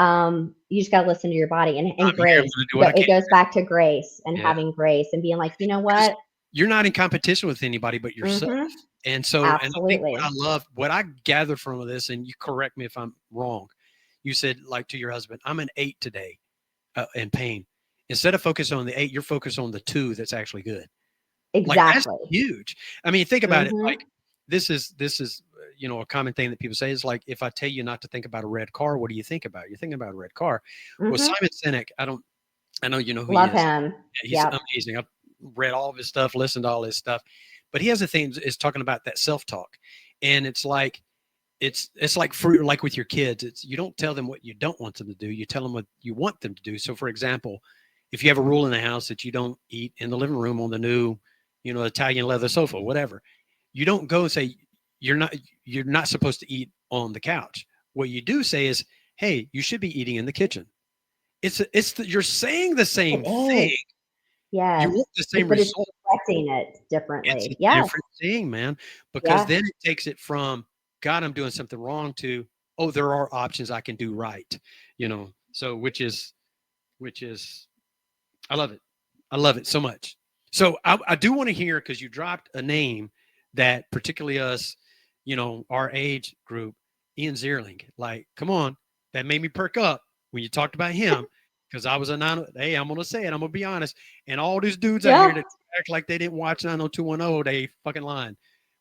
You just got to listen to your body and I'm here. I'm grace. gonna do what I It can. goes back to grace and Yeah, having grace and being like, you know because what? you're not in competition with anybody but yourself. Hmm. And I think Absolutely. what I gather from this, and you correct me if I'm wrong. You said like to your husband, "I'm an 8 today, in pain." Instead of focusing on the 8, you're focused on the 2 that's actually good. Like, that's Exactly. huge. I mean, think about it, like, Hmm. this is, a common thing that people say is like, if I tell you not to think about a red car, what do you think about? You're thinking about a red car. Well, Hmm. Simon Sinek, I know you know who he Love is. him. Yeah, he's Yep. amazing. I've read all of his stuff, listened to all his stuff, but he has a thing is talking about that self-talk, and it's like fruit, like with your kids. It's you don't tell them what you don't want them to do. You tell them what you want them to do. So, for example, if you have a rule in the house that you don't eat in the living room on the new, Italian leather sofa, whatever, you don't go and say you're not you're not supposed to eat on the couch. What you do say is, hey, you should be eating in the kitchen. You're saying the It same thing. is. You want Yes. the same But it's result. expressing it It's a differently. Yes. different thing, man, because Yeah. then it takes it from, "God, I'm doing something wrong," to, "Oh, there are options I can do right," So which is I love it. I love it so much. So I do wanna hear because you dropped a name that particularly us, our age group, Ian Ziering. Like, come on, that made me perk up when you talked about him because I was a nine. Hey, I'm gonna say it. I'm gonna be honest. And all these dudes out here Yeah. that act like they didn't watch 90210, they fucking lying.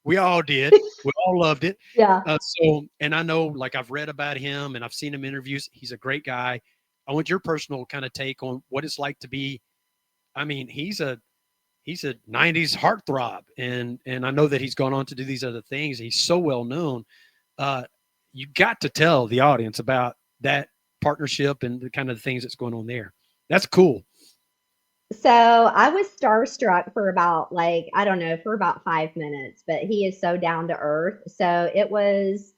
We all did. We all loved it. Yeah. And I know, like, I've read about him and I've seen him in interviews. He's a great guy. I want your personal kind of take on what it's like to be. I mean, he's a 90s heartthrob, and I know that he's gone on to do these other things. He's so well known. uh, you got to tell the audience about that partnership and the kind of things that's going on there. That's cool. So I was starstruck for about like, I don't know, for about 5 minutes, but he is so down to earth. So it was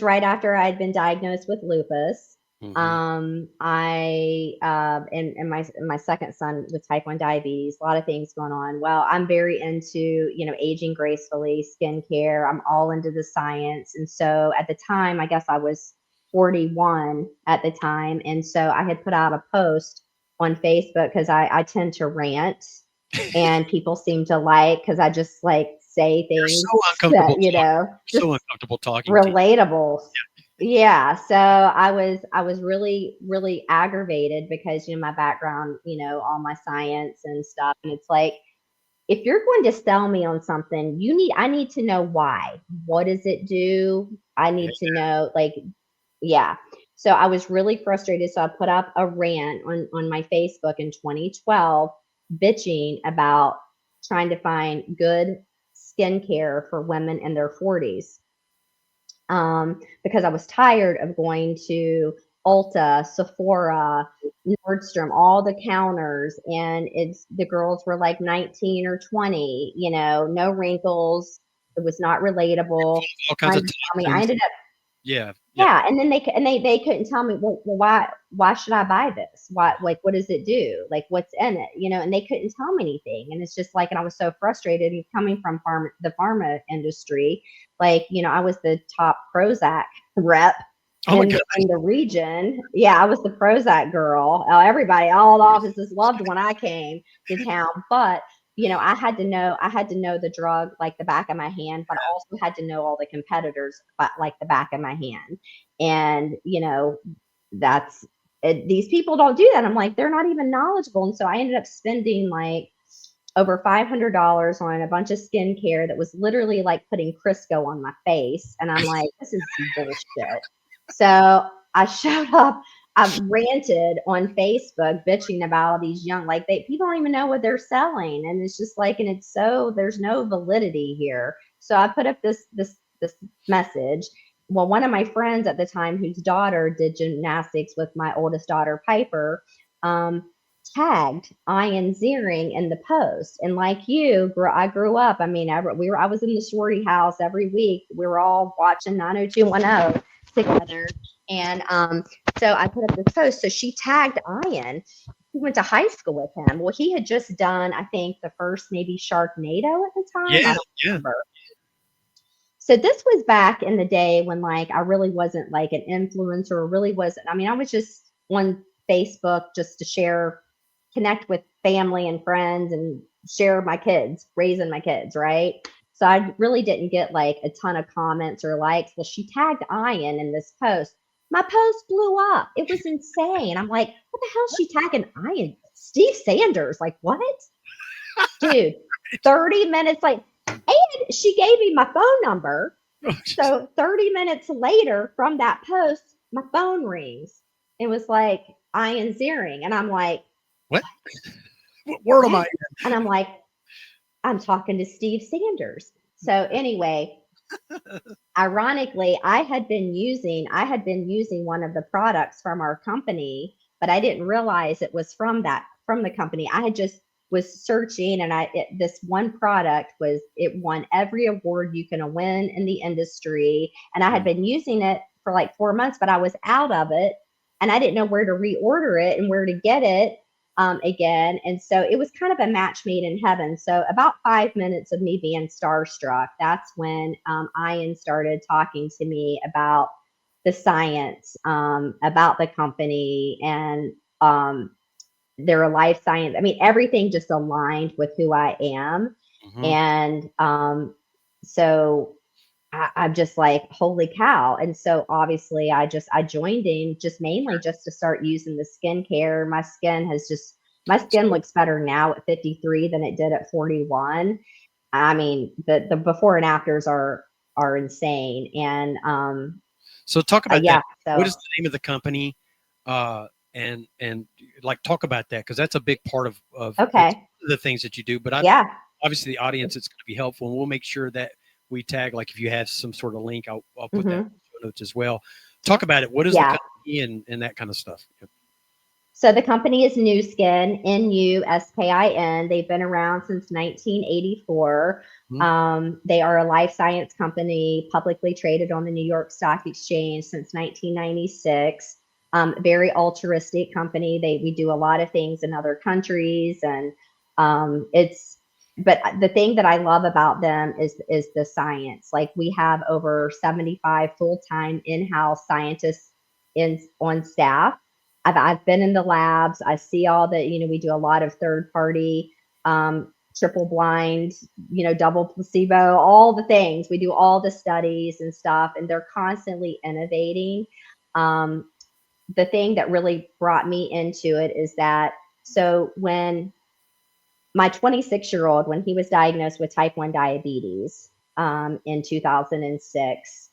right after I'd been diagnosed with lupus. Hmm. And my second son with type 1 diabetes, a lot of things going on. Well, I'm very into, aging gracefully, skincare. I'm all into the science. And so at the time, I guess I was 41 at the time. And so I had put out a post on Facebook because I tend to rant and people seem to like, because I just like say You're things so uncomfortable that, talking. You're so just uncomfortable talking to you. relatable. Yeah, so I was really really aggravated because my background, all my science and stuff, and it's like, if you're going to sell me on something, I need to know why. What does it do? I Yeah. need to know, like, yeah. So I was really frustrated. So I put up a rant on my Facebook in 2012, bitching about trying to find good skincare for women in their 40s, because I was tired of going to Ulta, Sephora, Nordstrom, all the counters, and it's the girls were like 19 or 20, no wrinkles. It was not relatable. All kinds Trying of to tell me, I toxins. ended up, Yeah, yeah. yeah, and then they couldn't tell me, well, why should I buy this? Why, like, what does it do? Like, what's in it? And they couldn't tell me anything. And it's just like, and I was so frustrated. And coming from the pharma industry, like, I was the top Prozac rep Oh my god. in the region. Yeah, I was the Prozac girl. Everybody, all the offices loved when I came to town. But I had to know the drug like the back of my hand, but I also had to know all the competitors like the back of my hand. And that's these people don't do that. I'm like, they're not even knowledgeable. And so I ended up spending like over $500 on a bunch of skincare that was literally like putting Crisco on my face. And I'm like, this is bullshit. So I showed up, I ranted on Facebook bitching about all these young, like, people don't even know what they're selling. And it's just like, and it's so, there's no validity here. So I put up this message. Well, one of my friends at the time, whose daughter did gymnastics with my oldest daughter, Piper, um, tagged Ian Ziering in the post. And like you, I grew up. I mean, I was in the sorority house every week. We were all watching 90210 together. And so I put up this post. So she tagged Ian. We went to high school with him. Well, he had just done, I think, the first maybe Sharknado at the time. I Yeah, don't yeah. remember. So this was back in the day when, like, I really wasn't like an influencer, or really wasn't. I mean, I was just on Facebook just to share, connect with family and friends, and share my kids, raising my kids, right? So I really didn't get like a ton of comments or likes. Well, she tagged Ian in this post. My post blew up. It was insane. I'm like, what the hell is she tagging Ian? Steve Sanders? Like, what? Dude, 30 minutes like, and she gave me my phone number. Oh, So 30 minutes later from that post, my phone rings. It was like Ian Ziering. And I'm like, what? What world am I what? And I'm like, I'm talking to Steve Sanders. So anyway, ironically, I had been using one of the products from our company, but I didn't realize it was from the company. I had just was searching, and this one product it won every award you can win in the industry, and I had in? been using it for like 4 months, but I was out of it, and I didn't know where to reorder it and where to get it again. And so it was kind of a match made in heaven. So about 5 minutes of me being starstruck, that's when Ian started talking to me about the science, about the company, and their life science. I mean, everything just aligned with who I am. Mhm. And so I'm just like, holy cow. And so obviously I joined in just mainly just to start using the skincare. My skin So, looks better now at 53 than it did at 41. I mean, the before and afters are insane. And so talk about that. yeah, What so is the name of the company? Uh, and like talk about that because that's a big part of it's okay. one of the things that you do. But I Yeah. obviously the audience it's going to be helpful, and we'll make sure that we tag like if you have some sort of link, I'll put that in Hmm. the show notes as well. Talk about it. What is the Yeah. company and that kind of stuff. Yep. So the company is Nu Skin, Nuskin. They've been around since 1984. Mhm. They are a life science company, publicly traded on the New York Stock Exchange since 1996. Very altruistic company. We do a lot of things in other countries, and it's. But the thing that I love about them is the science. Like we have over 75 full time in house scientists in on staff. I've been in the labs. I see all the, we do a lot of third party, triple blind, double placebo, all the things. We do all the studies and stuff, and they're constantly innovating. Um, the thing that really brought me into it is that so when my 26-year-old, when he was diagnosed with type 1 diabetes in 2006,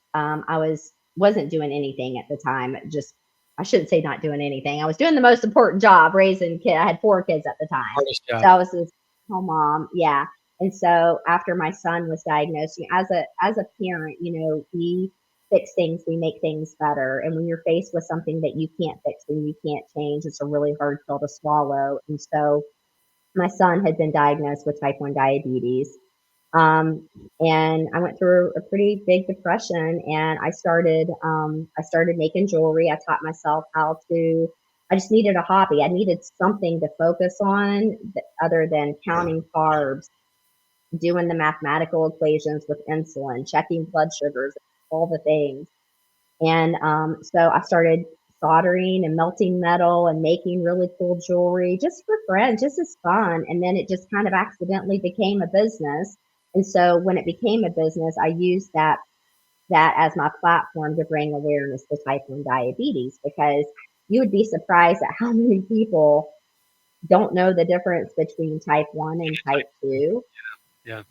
wasn't doing anything at the time. Just, I shouldn't say not doing anything. I was doing the most important job, raising kids. I had 4 kids at the time. Hardest So job. I was this home mom. Yeah. And so after my son was diagnosed, as a parent, we fix things, we make things better. And when you're faced with something that you can't fix and you can't change, it's a really hard pill to swallow. And so my son had been diagnosed with type 1 diabetes. Um, and I went through a pretty big depression, and I started making jewelry. I taught myself how to, I just needed a hobby. I needed something to focus on other than counting carbs, doing the mathematical equations with insulin, checking blood sugars, all the things. And so I started soldering and melting metal and making really cool jewelry just for friends, just as fun. And then it just kind of accidentally became a business. And so when it became a business, I used that as my platform to bring awareness to type 1 diabetes, because you would be surprised at how many people don't know the difference between type 1 and type 2. Yeah.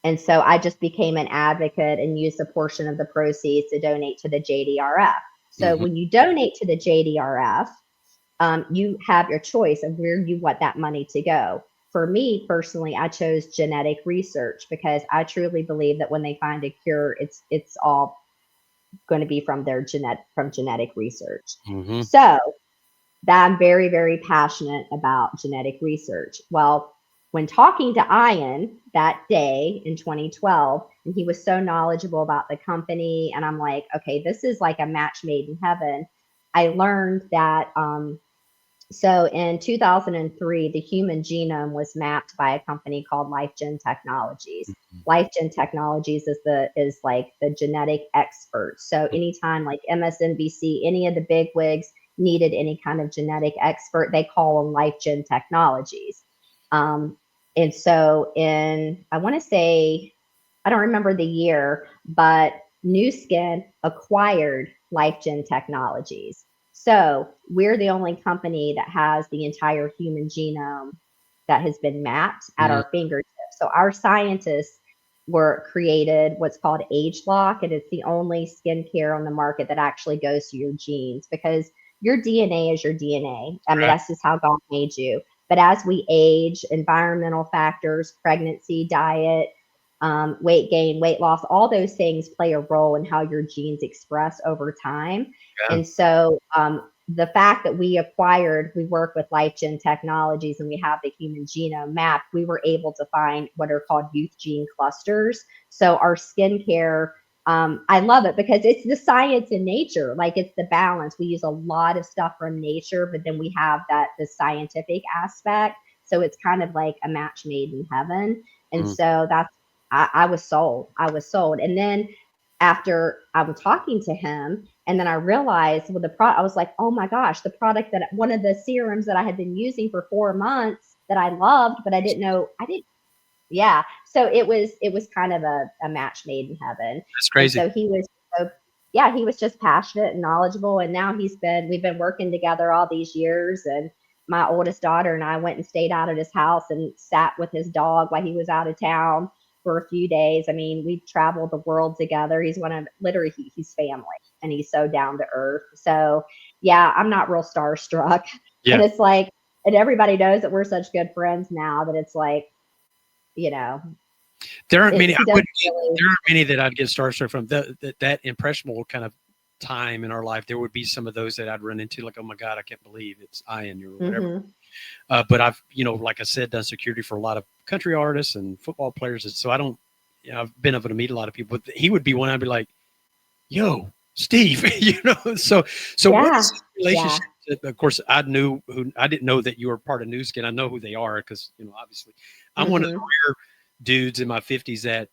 And so I just became an advocate and used a portion of the proceeds to donate to the JDRF. So Hmm. when you donate to the JDRF, you have your choice of where you want that money to go. For me personally, I chose genetic research because I truly believe that when they find a cure, it's all going to be from genetic research. Hmm. So that I'm very, very passionate about genetic research. Well, when talking to Ian that day in 2012, and he was so knowledgeable about the company, and I'm like, okay, this is like a match made in heaven. I learned that so in 2003, the human genome was mapped by a company called LifeGen Technologies. LifeGen Technologies is like the genetic expert. So anytime like MSNBC, any of the big wigs needed any kind of genetic expert, they call them LifeGen Technologies. Um, and so I want to say, I don't remember the year, but Nu Skin acquired LifeGen Technologies. So we're the only company that has the entire human genome that has been mapped at Hmm. our fingertips. So our scientists were created what's called Age-Loc, and it's the only skincare on the market that actually goes to your genes, because your DNA is your DNA. I mean, Right. that's just how God made you. But as we age, environmental factors, pregnancy, diet, weight gain, weight loss, all those things play a role in how your genes express over time. Yeah. And so the fact that we work with LifeGen Technologies and we have the human genome map, we were able to find what are called youth gene clusters. So our skincare, I love it because it's the science in nature. Like it's the balance. We use a lot of stuff from nature, but then we have the scientific aspect. So it's kind of like a match made in heaven. And Mm. so I was sold. I was sold. And then after I was talking to him, and then I realized with I was like, oh my gosh, the product that one of the serums that I had been using for 4 months that I loved, but I didn't know, Yeah. So it was kind of a match made in heaven. That's And crazy. so he was so yeah, he was just passionate and knowledgeable. And now we've been working together all these years. And my oldest daughter and I went and stayed out at his house and sat with his dog while he was out of town for a few days. I mean, we've traveled the world together. He's one of literally he's family, and he's so down to earth. So yeah, I'm not real starstruck. And Yeah. it's like, and everybody knows that we're such good friends now that it's like, you know, There aren't many. I he doesn't wouldn't get. really. There aren't many that I'd get starstruck from. That impressionable kind of time in our life. There would be some of those that I'd run into, like, oh my god, I can't believe it's Ian or whatever. Hmm. But I've, like I said, done security for a lot of country artists and football players, and so I don't. I've been able to meet a lot of people. But he would be one I'd be like, "Yo, Steve," So what Yeah, is his relationship? yeah. Of course, I didn't know that you were part of New Skin. I know who they are because obviously, I'm one of the Hmm. rare dudes in my 50s that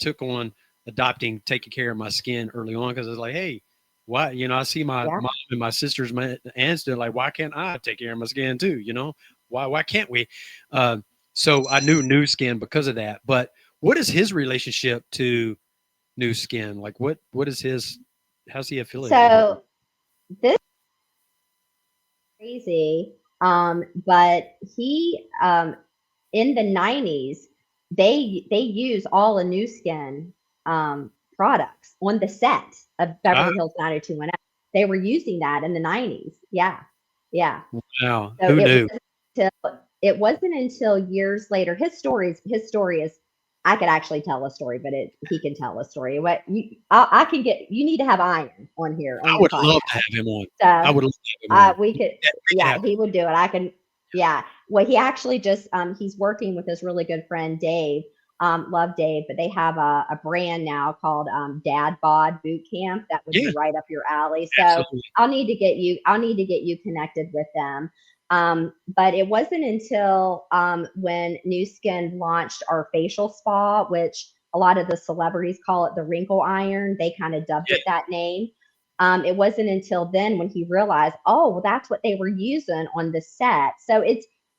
took on adopting, taking care of my skin early on because I was like, hey, why? I see my Yeah. mom and my sisters, my aunts, they're like, why can't I take care of my skin too? Why can't we? Uh, so I knew New Skin because of that. But what is his relationship to New Skin? Like, what is his? How's he affiliated with? So this is crazy. But he in the 90s, they use all of New Skin products on the set of Ah, Beverly Hills 90210. They were using that in the 90s. Yeah. Yeah. wow, So who knew? it wasn't until years later. His story is, I could actually tell a story, but he can tell a story. What I can get, you need to have Iron on here on I your would love to podcast. have him on. I So would love to have him on. we could, Yeah, make it yeah, happen. he would do it. I can, yeah. Well, he actually just he's working with his really good friend Dave. Love Dave, but they have a brand now called Dad Bod Boot Camp that would be Yeah, right up your alley. So absolutely. I'll need to get you connected with them. But it wasn't until when New Skin launched our facial spa, which a lot of the celebrities call it the wrinkle iron. They kind of dubbed Yeah, it that name. It wasn't until then when he realized, oh, well, that's what they were using on the set. So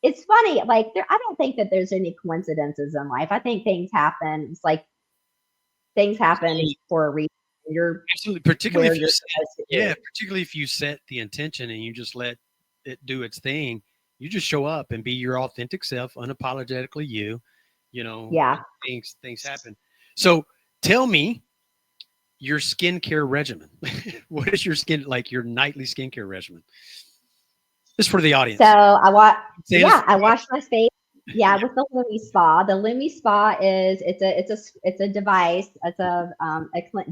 it's funny. Like I don't think that there's any coincidences in life. I think things happen. It's like things happen for a reason. You're absolutely. Particularly where if you you're set, supposed to yeah, be. particularly if you set the intention and you just let it do its thing. You just show up and be your authentic self, unapologetically you. Yeah. Things happen. So tell me your skincare regimen. What is your skin like? Your nightly skincare regimen? Just for the So audience. Saying it for I the wash my face. Yeah, audience. with the Lumi Spa. The Lumi Spa is it's a device. It's a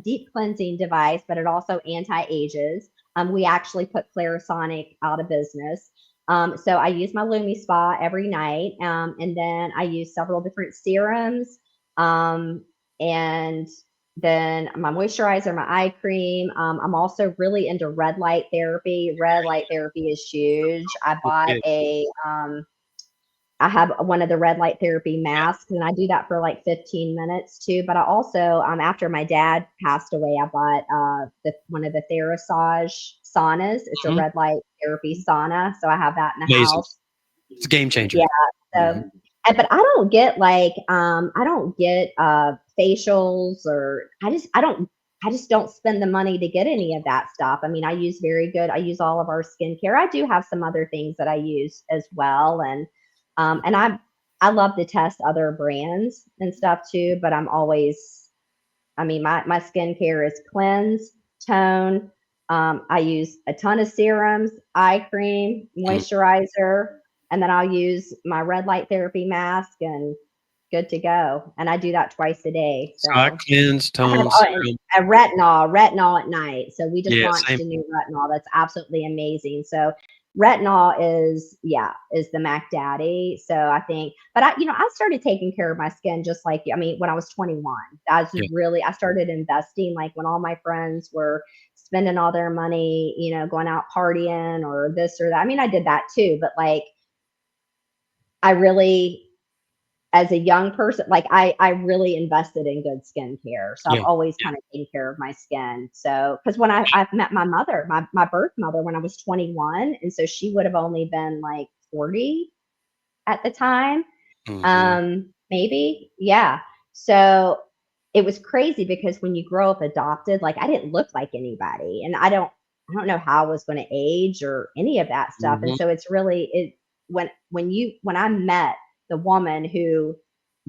deep cleansing device, but it also anti-ages. We actually put Clarisonic out of business. So I use my Lumi Spa every night, and then I use several different serums, and then my moisturizer, my eye cream. I'm also really into red light therapy. Red light therapy is huge. Yeah. I have one of the red light therapy masks, and I do that for like 15 minutes too. But I also, after my dad passed away, I bought one of the Therasage saunas. It's a Mhm. red light therapy sauna, so I have that in the Amazing. house. It's a game changer. Yeah. Mhm. So, but I don't get facials, or I just don't spend the money to get any of that stuff. I mean, I use all of our skincare. I do have some other things that I use as well, and I love to test other brands and stuff too. But I mean, my skincare is cleanse, tone. I use a ton of serums, eye cream, Mm. moisturizer, and then I'll use my red light therapy mask and good to go. And I do that twice a day. So I So cleanse, I have tone, serum. a retinol at night. So we just Yeah, launched same. a new retinol that's absolutely amazing. So retinol is the Mac Daddy. So I think, but I started taking care of my skin just like, I mean, when I was 21. Yeah. I started investing like when all my friends were spending all their money, going out partying or this or that. I mean, I did that too, but like I really, as a young person, like I really invested in good skincare. So I've Yeah. always Yeah. kind of taken care of my skin. So because when I've met my mother, my birth mother, when I was 21, and so she would have only been like 40 at the time. Mhm. Um, maybe. Yeah. So it was crazy because when you grow up adopted, like I didn't look like anybody, and I don't know how I was going to age or any of that stuff. And Mhm. so it's really it when I met the woman who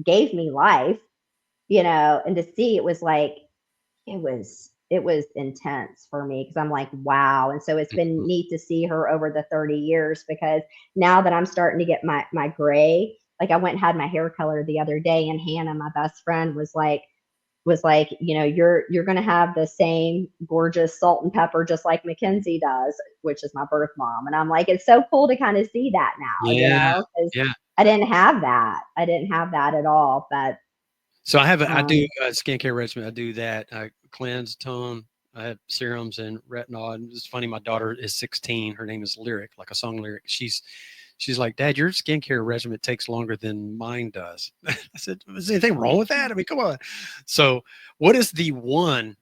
gave me life, and to see it was like it was intense for me because I'm like, wow. And so it's been Mhm. neat to see her over the 30 years because now that I'm starting to get my gray, like I went and had my hair colored the other day, and Hannah, my best friend, was like, you're gonna have the same gorgeous salt and pepper just like Mackenzie does, which is my birth mom. And I'm like, it's so cool to kind of see that now, Yeah, because yeah. I didn't have that. I didn't have that at all. But So I do um a skincare regimen. I do that. I cleanse, tone. I have serums and retinol. And it's funny. My daughter is 16. Her name is Lyric, like a song lyric. She's like, Dad, your skincare regimen takes longer than mine does. I said, is there anything wrong with that? I mean, come on. So, what is the one?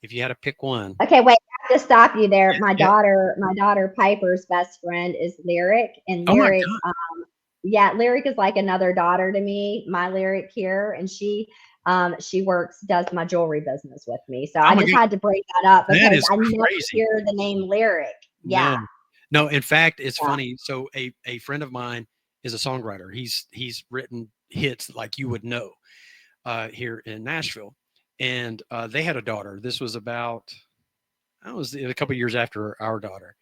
If you had to pick one, Okay, wait, I have to stop you there. My yeah. daughter, my daughter Piper's best friend is Lyric, and Oh my Lyric, God. yeah, Lyric is like another daughter to me. My Lyric here, and she does my jewelry business with me. So Oh I my just God. had to bring that up That because is I never crazy. hear the name Lyric. Yeah, No, no. In fact, it's yeah. funny. So a friend of mine is a songwriter. He's written hits like you would know here in Nashville, and they had a daughter. This was about I was a couple years after our daughter,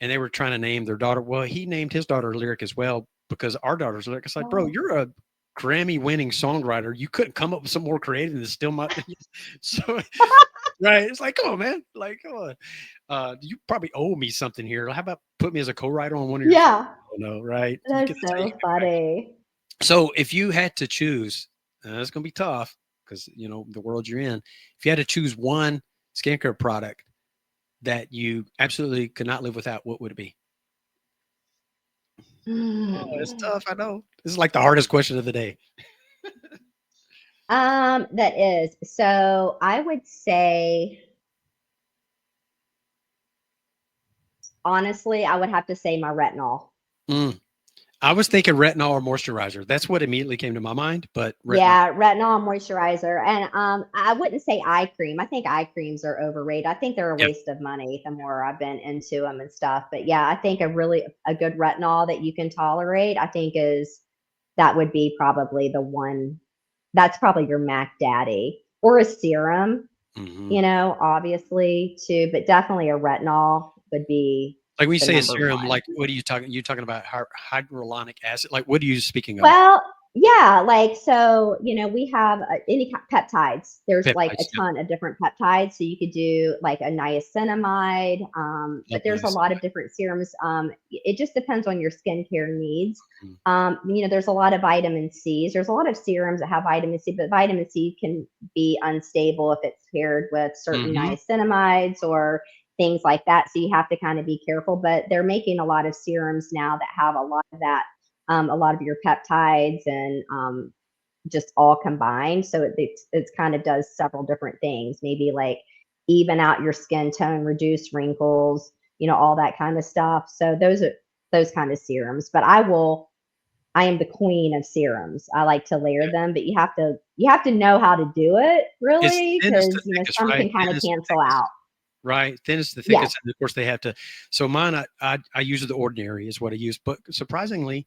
and they were trying to name their daughter. Well, he named his daughter Lyric as well because our daughter's Lyric. It's like, bro, Oh, you're a Grammy-winning songwriter. You couldn't come up with some more creative than still my. So right, it's like, come on, man. Like, come on. You probably owe me something here. How about put me as a co-writer on one of your songs? yeah, Oh, no, right? that's That's how you so get back. funny. So if you had to choose, it's going to be tough because you know the world you're in. If you had to choose one skincare product that you absolutely could not live without, what would it be? Oh, it's Hmm. tough. I know. This is like the hardest question of the day. That is. So I would say, honestly, I would have to say my retinol. Mm. I was thinking retinol or moisturizer. That's what immediately came to my mind, but retinol. Yeah, retinol moisturizer. And I wouldn't say eye cream. I think eye creams are overrated. I think they're a Yeah. waste of money the more I've been into them and stuff. But yeah, I think a good retinol that you can tolerate, I think is that would be probably the one. That's probably your Mac Daddy, or a serum, Hmm. obviously too, but definitely a retinol would be Like when you the say a number serum, one. like what are you talking? You talking about hyaluronic acid? Like what are you speaking of? Well, yeah, like so, we have peptides. There's like a Peptides. Yep. ton of different peptides. So you could do like a niacinamide, but Love there's a nice. lot of different serums. It just depends on your skincare needs. Mhm. There's a lot of vitamin C's. There's a lot of serums that have vitamin C, but vitamin C can be unstable if it's paired with certain Mhm. niacinamides or things like that. So you have to kind of be careful. But they're making a lot of serums now that have a lot of that, a lot of your peptides and just all combined. So it's kind of does several different things, maybe like even out your skin tone, reduce wrinkles, all that kind of stuff. So those are those kind of serums. But I am the queen of serums. I like to layer them, but you have to know how to do it It's really thin as the because thickest, some right? can kind Thin of as the cancel thickest, out. right? Thin as the Yes. thickest, and of course they have to. So mine, I use the ordinary is what I use, but surprisingly,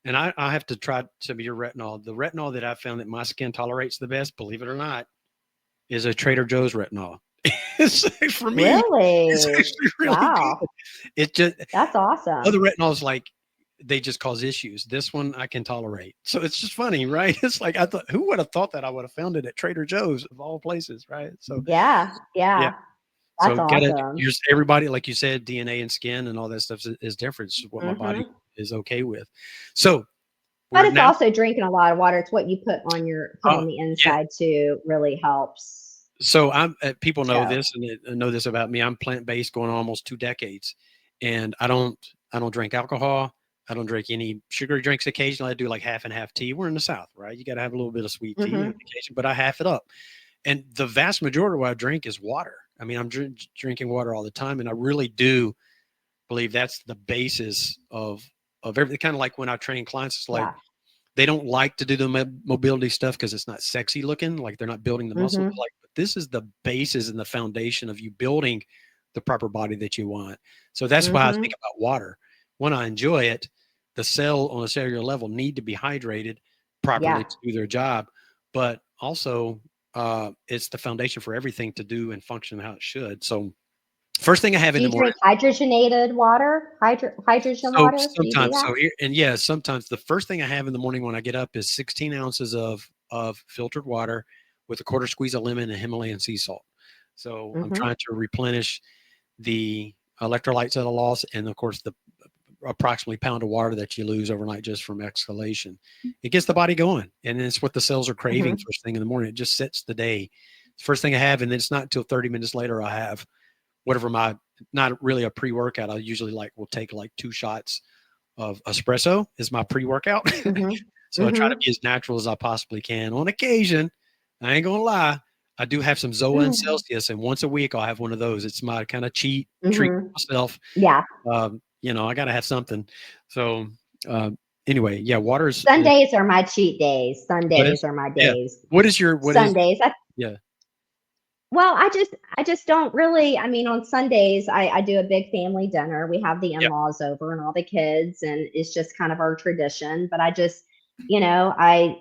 and I have to try some of your retinol. The retinol that I found that my skin tolerates the best, believe it or not, is a Trader Joe's retinol. It's, for me, it's Really? actually really Wow. good. It just That's other awesome. retinols like they just cause issues. This one I can tolerate. So it's just funny, right? It's like I thought, who would have thought that I would have found it at Trader Joe's of all places, right? So Yeah. yeah. Yeah. So That's gotta awesome. everybody, like you said, DNA and skin and all that stuff is different. It's what my body Mhm. is okay with. So But we're it's now also drinking a lot of water. It's what you put uh, on the yeah. inside too really helps So I'm people know too. this and know this about me. I'm plant based going on almost 2 decades, and I don't drink alcohol. I don't drink any sugary drinks. Occasionally, I do like half and half tea. We're in the South, right? You got to have a little bit of sweet tea on Mhm. occasion, but I half it up. And the vast majority of what I drink is water. I mean, I'm drinking water all the time, and I really do believe that's the basis of everything. Kind of like when I train clients, it's like Yeah. They don't like to do the mobility stuff because it's not sexy looking, like they're not building the muscle. Mhm. Like, but this is the basis and the foundation of you building the proper body that you want. So that's why I think Mhm. about water. When I enjoy it, the cell on a cellular level need to be hydrated properly Yeah. to do their job, but also it's the foundation for everything to do and function how it should. So first thing I have Do in the you morning. drink hydrogenated water? Hydrogen So water? Do you do sometimes, that? so here, and yeah, sometimes the first thing I have in the morning when I get up is 16 ounces of filtered water with a quarter squeeze of lemon and Himalayan sea salt. So I'm Mhm. trying to replenish the electrolytes that I lost, and of course the approximately pound of water that you lose overnight just from exhalation. It gets the body going, and it's what the cells are craving Mhm. first thing in the morning. It just sets the day. First thing I have, and then it's not until 30 minutes later I have whatever my not really a pre-workout. I usually will take like 2 shots of espresso is my pre-workout. Mhm. So I try to Mhm. be as natural as I possibly can. On occasion, I ain't gonna lie, I do have some Zoa and Mm. Celsius, and once a week I'll have one of those. It's my kind of cheat treat Mhm. myself. Yeah. I got to have something. So uh, anyway, yeah, water is Sundays are my cheat days. what Sundays is are my yeah. days. What is Sundays. yeah Well, I just don't really. I mean, on Sundays, I do a big family dinner. We have the yeah in-laws over and all the kids, and it's just kind of our tradition. But I just, you know, I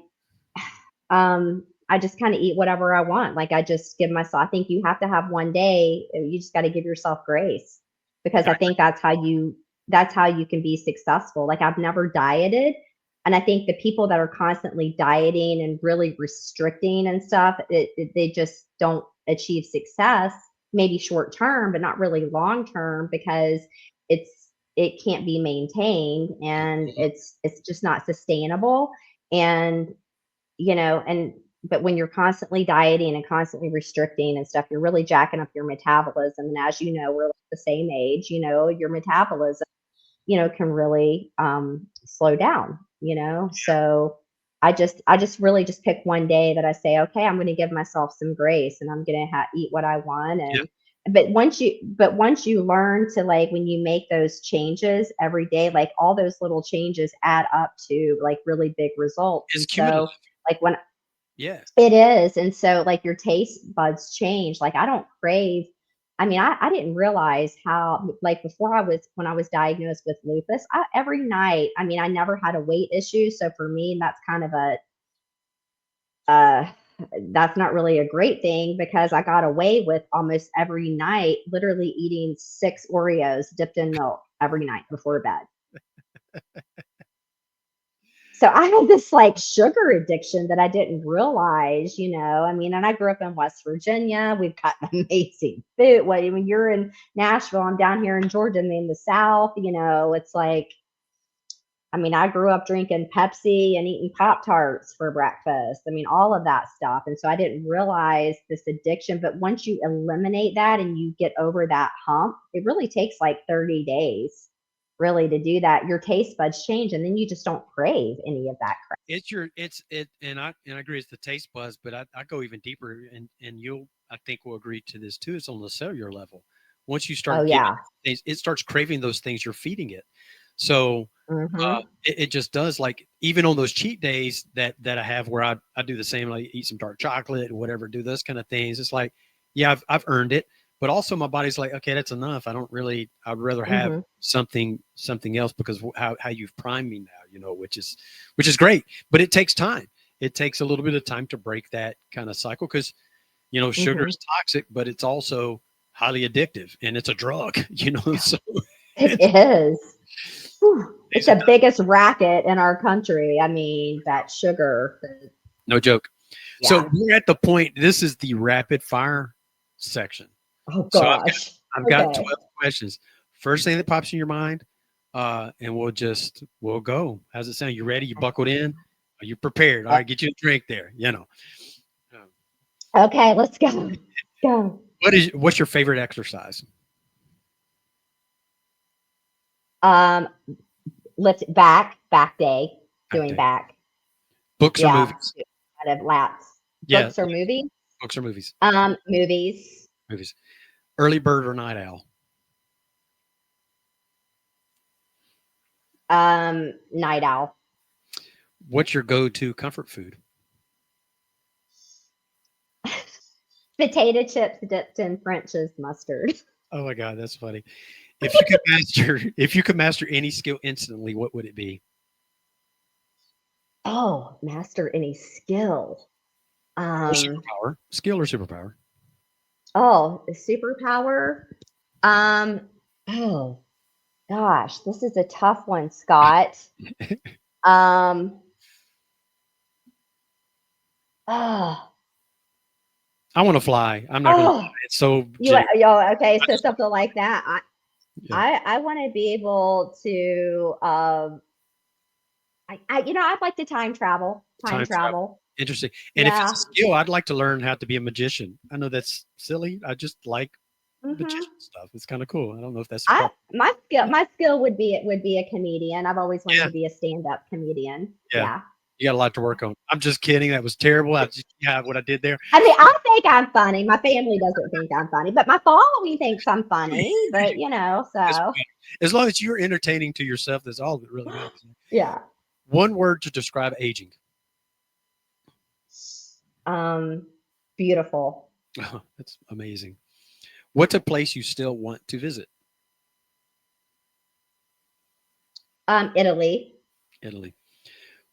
just kind of eat whatever I want. Like I just give myself. I think you have to have one day. You just got to give yourself grace because I I think that's how you can be successful. Like I've never dieted, and I think the people that are constantly dieting and really restricting and stuff, they just don't achieve success. Maybe short term, but not really long term because it can't be maintained and agree. it's just not sustainable. And and but when you're constantly dieting and constantly restricting and stuff, you're really jacking up your metabolism. And as you know, we're like the same age, your metabolism, can really slow down, So I just really just pick one day that I say, okay, I'm going to give myself some grace and I'm going to eat what I want. Yeah, But once you learn to, like, when you make those changes every day, like all those little changes add up to like really big results. it's And cumulative. so, like, when Yeah, it is. And so, like, your taste buds change. Like, I don't crave. I mean, I didn't realize how, like, when I was diagnosed with lupus, every night, I mean, I never had a weight issue. So for me, that's kind of uh, that's not really a great thing because I got away with almost every night, literally eating 6 Oreos dipped in milk every night before bed. So I had this like sugar addiction that I didn't realize. I mean, and I grew up in West Virginia. We've got amazing food. Well, when you're in Nashville, I'm down here in Georgia and in the South, it's like, I mean, I grew up drinking Pepsi and eating Pop Tarts for breakfast. I mean, all of that stuff. And so I didn't realize this addiction. But once you eliminate that and you get over that hump, it really takes like 30 days really to do that. Your taste buds change and then you just don't crave any of that crap. and I agree. It's the taste buds, but I go even deeper, and you'll I think will agree to this too. It's on the cellular level. Once you Oh, start giving yeah. things, it starts craving those things you're feeding it. So Mhm. it just does. Like even on those cheat days that I have where I do the same, like eat some dark chocolate or whatever, do those kind of things. It's like, yeah, I've earned it, but also my body's like, okay, that's enough. I don't really. I'd rather have Mhm. something else because how you've primed me now, which is great, but it takes time. It takes a little bit of time to break that kind of cycle because sugar Mhm. is toxic, but it's also highly addictive and it's a drug. So It it's is. Whew. It's days are the done. biggest racket in our country. I mean, that sugar. No joke. So Yeah. we're at the point. This is the rapid fire section. Oh So gosh. I've got Okay. 12 questions. First thing that pops in your mind, and we'll go. How's it sound? You ready? You buckled in? Are you prepared? All right, get you a drink there. Um, Okay, let's go. Go. what's your favorite exercise? Um, lift back day, Back doing day. back. Books or Yeah, movies? kind of lats. Yeah, Books or movies? books or movies. Movies. Movies. Early bird or night owl? Night owl. What's your go-to comfort food? Potato chips dipped in French's mustard. Oh my God, that's funny. If you could master, if you could master any skill instantly, what would it be? Oh, master any skill. Or Um, superpower? Skill or superpower? oh, the superpower. Um, oh gosh, this is a tough one, Scott. Um, oh, I want to fly. I'm not gonna lie. oh, It's so you, generic. okay, I so just something like that. yeah, I want to be able to, I'd like to time travel, time time travel. travel. Interesting. And if it's Yeah. a skill, I'd like to learn how to be a magician. I know that's silly. I just like Hmm. magician stuff. It's kind of cool. I don't know if that's the I proper. my skill would be a comedian. I've always wanted Yeah, to be a stand-up comedian. yeah. Yeah. You got a lot to work on. I'm just kidding. That was terrible. I just, yeah, what I did there. I mean, I think I'm funny. My family doesn't think I'm funny, but my following thinks I'm funny. But That's so fine. As long as you're entertaining to yourself, that's all that really matters. yeah. One word to describe aging. Um, beautiful. Oh, that's amazing. What's a place you still want to visit? Italy. Italy.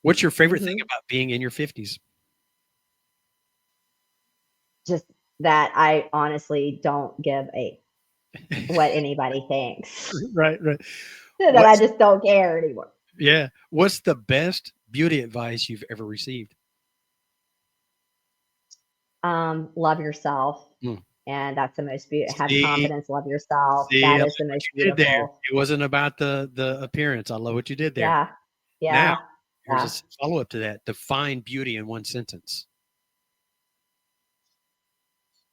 What's your favorite thing Hmm. about being in your 50s? Just that I honestly don't give a what anybody thinks. Right, right. That I What's just don't care anymore. yeah? What's the best beauty advice you've ever received? Love yourself, Hmm. and that's the most beautiful. Have See, confidence. Love yourself. see, I That like is the what most you did there. beautiful. It wasn't about the appearance. I love what you did there. Yeah. Now, Yeah. here's Yeah. a follow up to that. Define beauty in one sentence.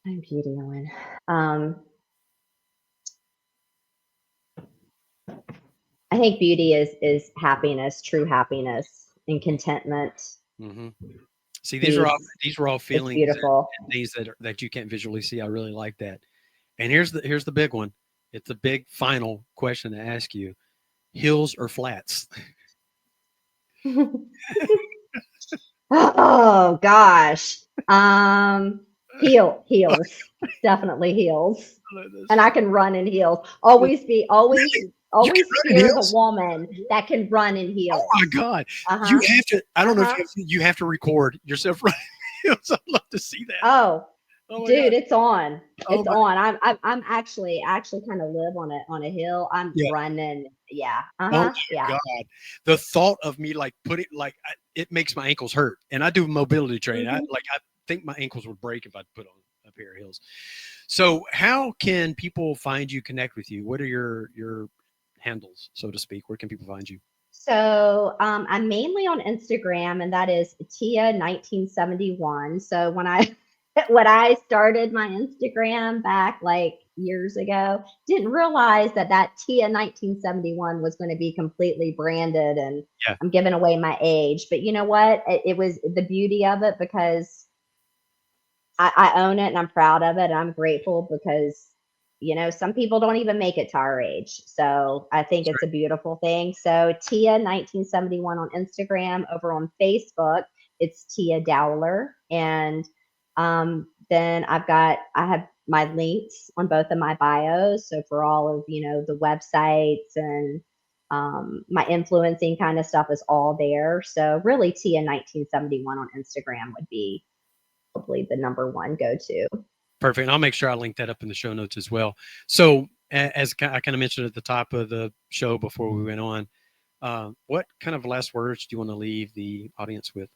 I'm beauty Ellen. Um, I think beauty is happiness, true happiness, and contentment, Hmm. See, peace. these are all It's feelings beautiful. and things that you can't visually see. I really like that. And here's the big one. It's a big final question to ask you: hills or flats? Oh gosh. Heels. Definitely heels. And I can run in heels. Really? You can Always run in fear the heels? woman that can run in Oh my heels. god! You Uh-huh. have to. I don't know if Uh-huh. you have to record yourself running heels. I'd love to see that. Oh, Oh my god! dude, it's on. Oh It's my on. I'm actually kind of live on a hill. I'm yeah. running. Yeah. Oh Uh-huh. my Yeah. god! The thought of me like putting it makes my ankles hurt, and I do mobility training. Hmm. I think my ankles would break if I put on a pair of heels. So, how can people find you, connect with you? What are your handles, so to speak? Where can people find you? So I'm mainly on Instagram, and that is Tia 1971. So when I started my Instagram back like years ago, didn't realize that Tia 1971 was going to be completely branded, and Yeah, I'm giving away my age. But you know what? It was the beauty of it because I own it and I'm proud of it. And I'm grateful because, some people don't even make it to our age. So I think that's it's right. a beautiful thing. So Tia 1971 on Instagram, over on Facebook, it's Tia Dowler. And then I have my links on both of my bios. So for all of, the websites and my influencing kind of stuff is all there. So really Tia 1971 on Instagram would be probably the number one go-to. Perfect. And I'll make sure I link that up in the show notes as well. So, as I kind of mentioned at the top of the show before we went on, what kind of last words do you want to leave the audience with?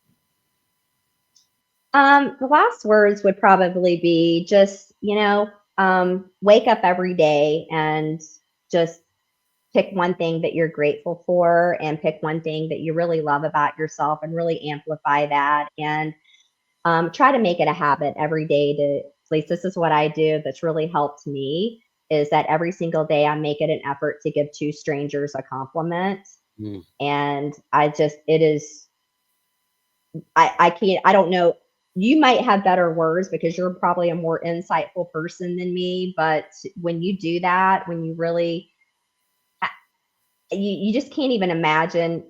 The last words would probably be just, wake up every day and just pick one thing that you're grateful for and pick one thing that you really love about yourself and really amplify that. And try to make it a habit every day to, at least this is what I do that's really helped me, is that every single day I make it an effort to give two strangers a compliment. Mm, And it is, I can't, I don't know. You might have better words because you're probably a more insightful person than me. But when you do that, when you really, you just can't even imagine.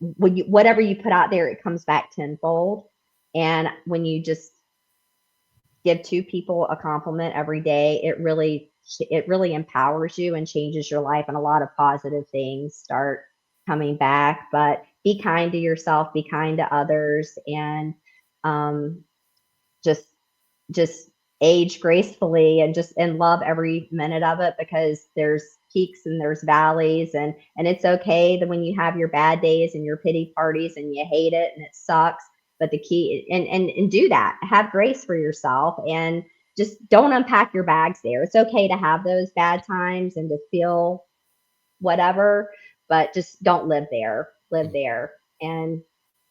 whatever you put out there, it comes back tenfold. And when you just give two people a compliment every day, it really empowers you and changes your life, and a lot of positive things start coming back. But be kind to yourself, be kind to others, and um, just just age gracefully, and just and love every minute of it, because there's peaks and there's valleys, and it's okay that when you have your bad days and your pity parties and you hate it and it sucks. But the key, and do that, have grace for yourself, and just don't unpack your bags there. It's okay to have those bad times and to feel whatever, but just don't live there. Live there and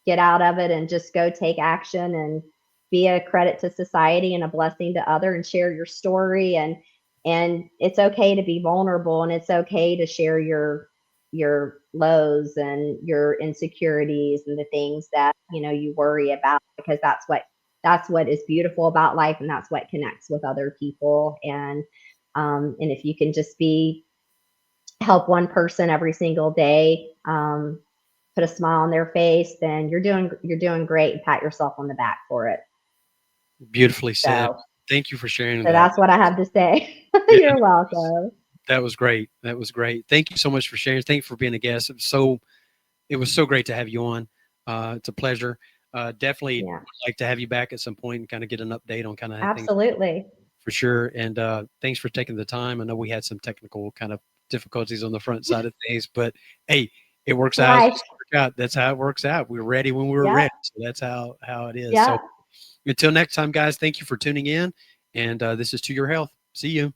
get out of it, and just go take action and be a credit to society and a blessing to other, and share your story. And it's okay to be vulnerable, and it's okay to share your lows and your insecurities and the things that you worry about, because that's what is beautiful about life, and that's what connects with other people. And if you can just be help one person every single day, put a smile on their face, then you're doing great, and pat yourself on the back for it. Beautifully said. So Thank you for sharing so that. that's what I have to say. Yeah, You're welcome. that was great. That was great. Thank you so much for sharing. Thank you for being a guest. It was so great to have you on. It's a pleasure. Definitely Yeah, would like to have you back at some point and kind of get an update on kind of things absolutely. for sure. And thanks for taking the time. I know we had some technical kind of difficulties on the front side of things, but hey, it works out. Life. That's how it works out. We were ready when we were Yep. ready. So that's how it is. So Yep. until next time, guys, thank you for tuning in. And this is To Your Health. See you.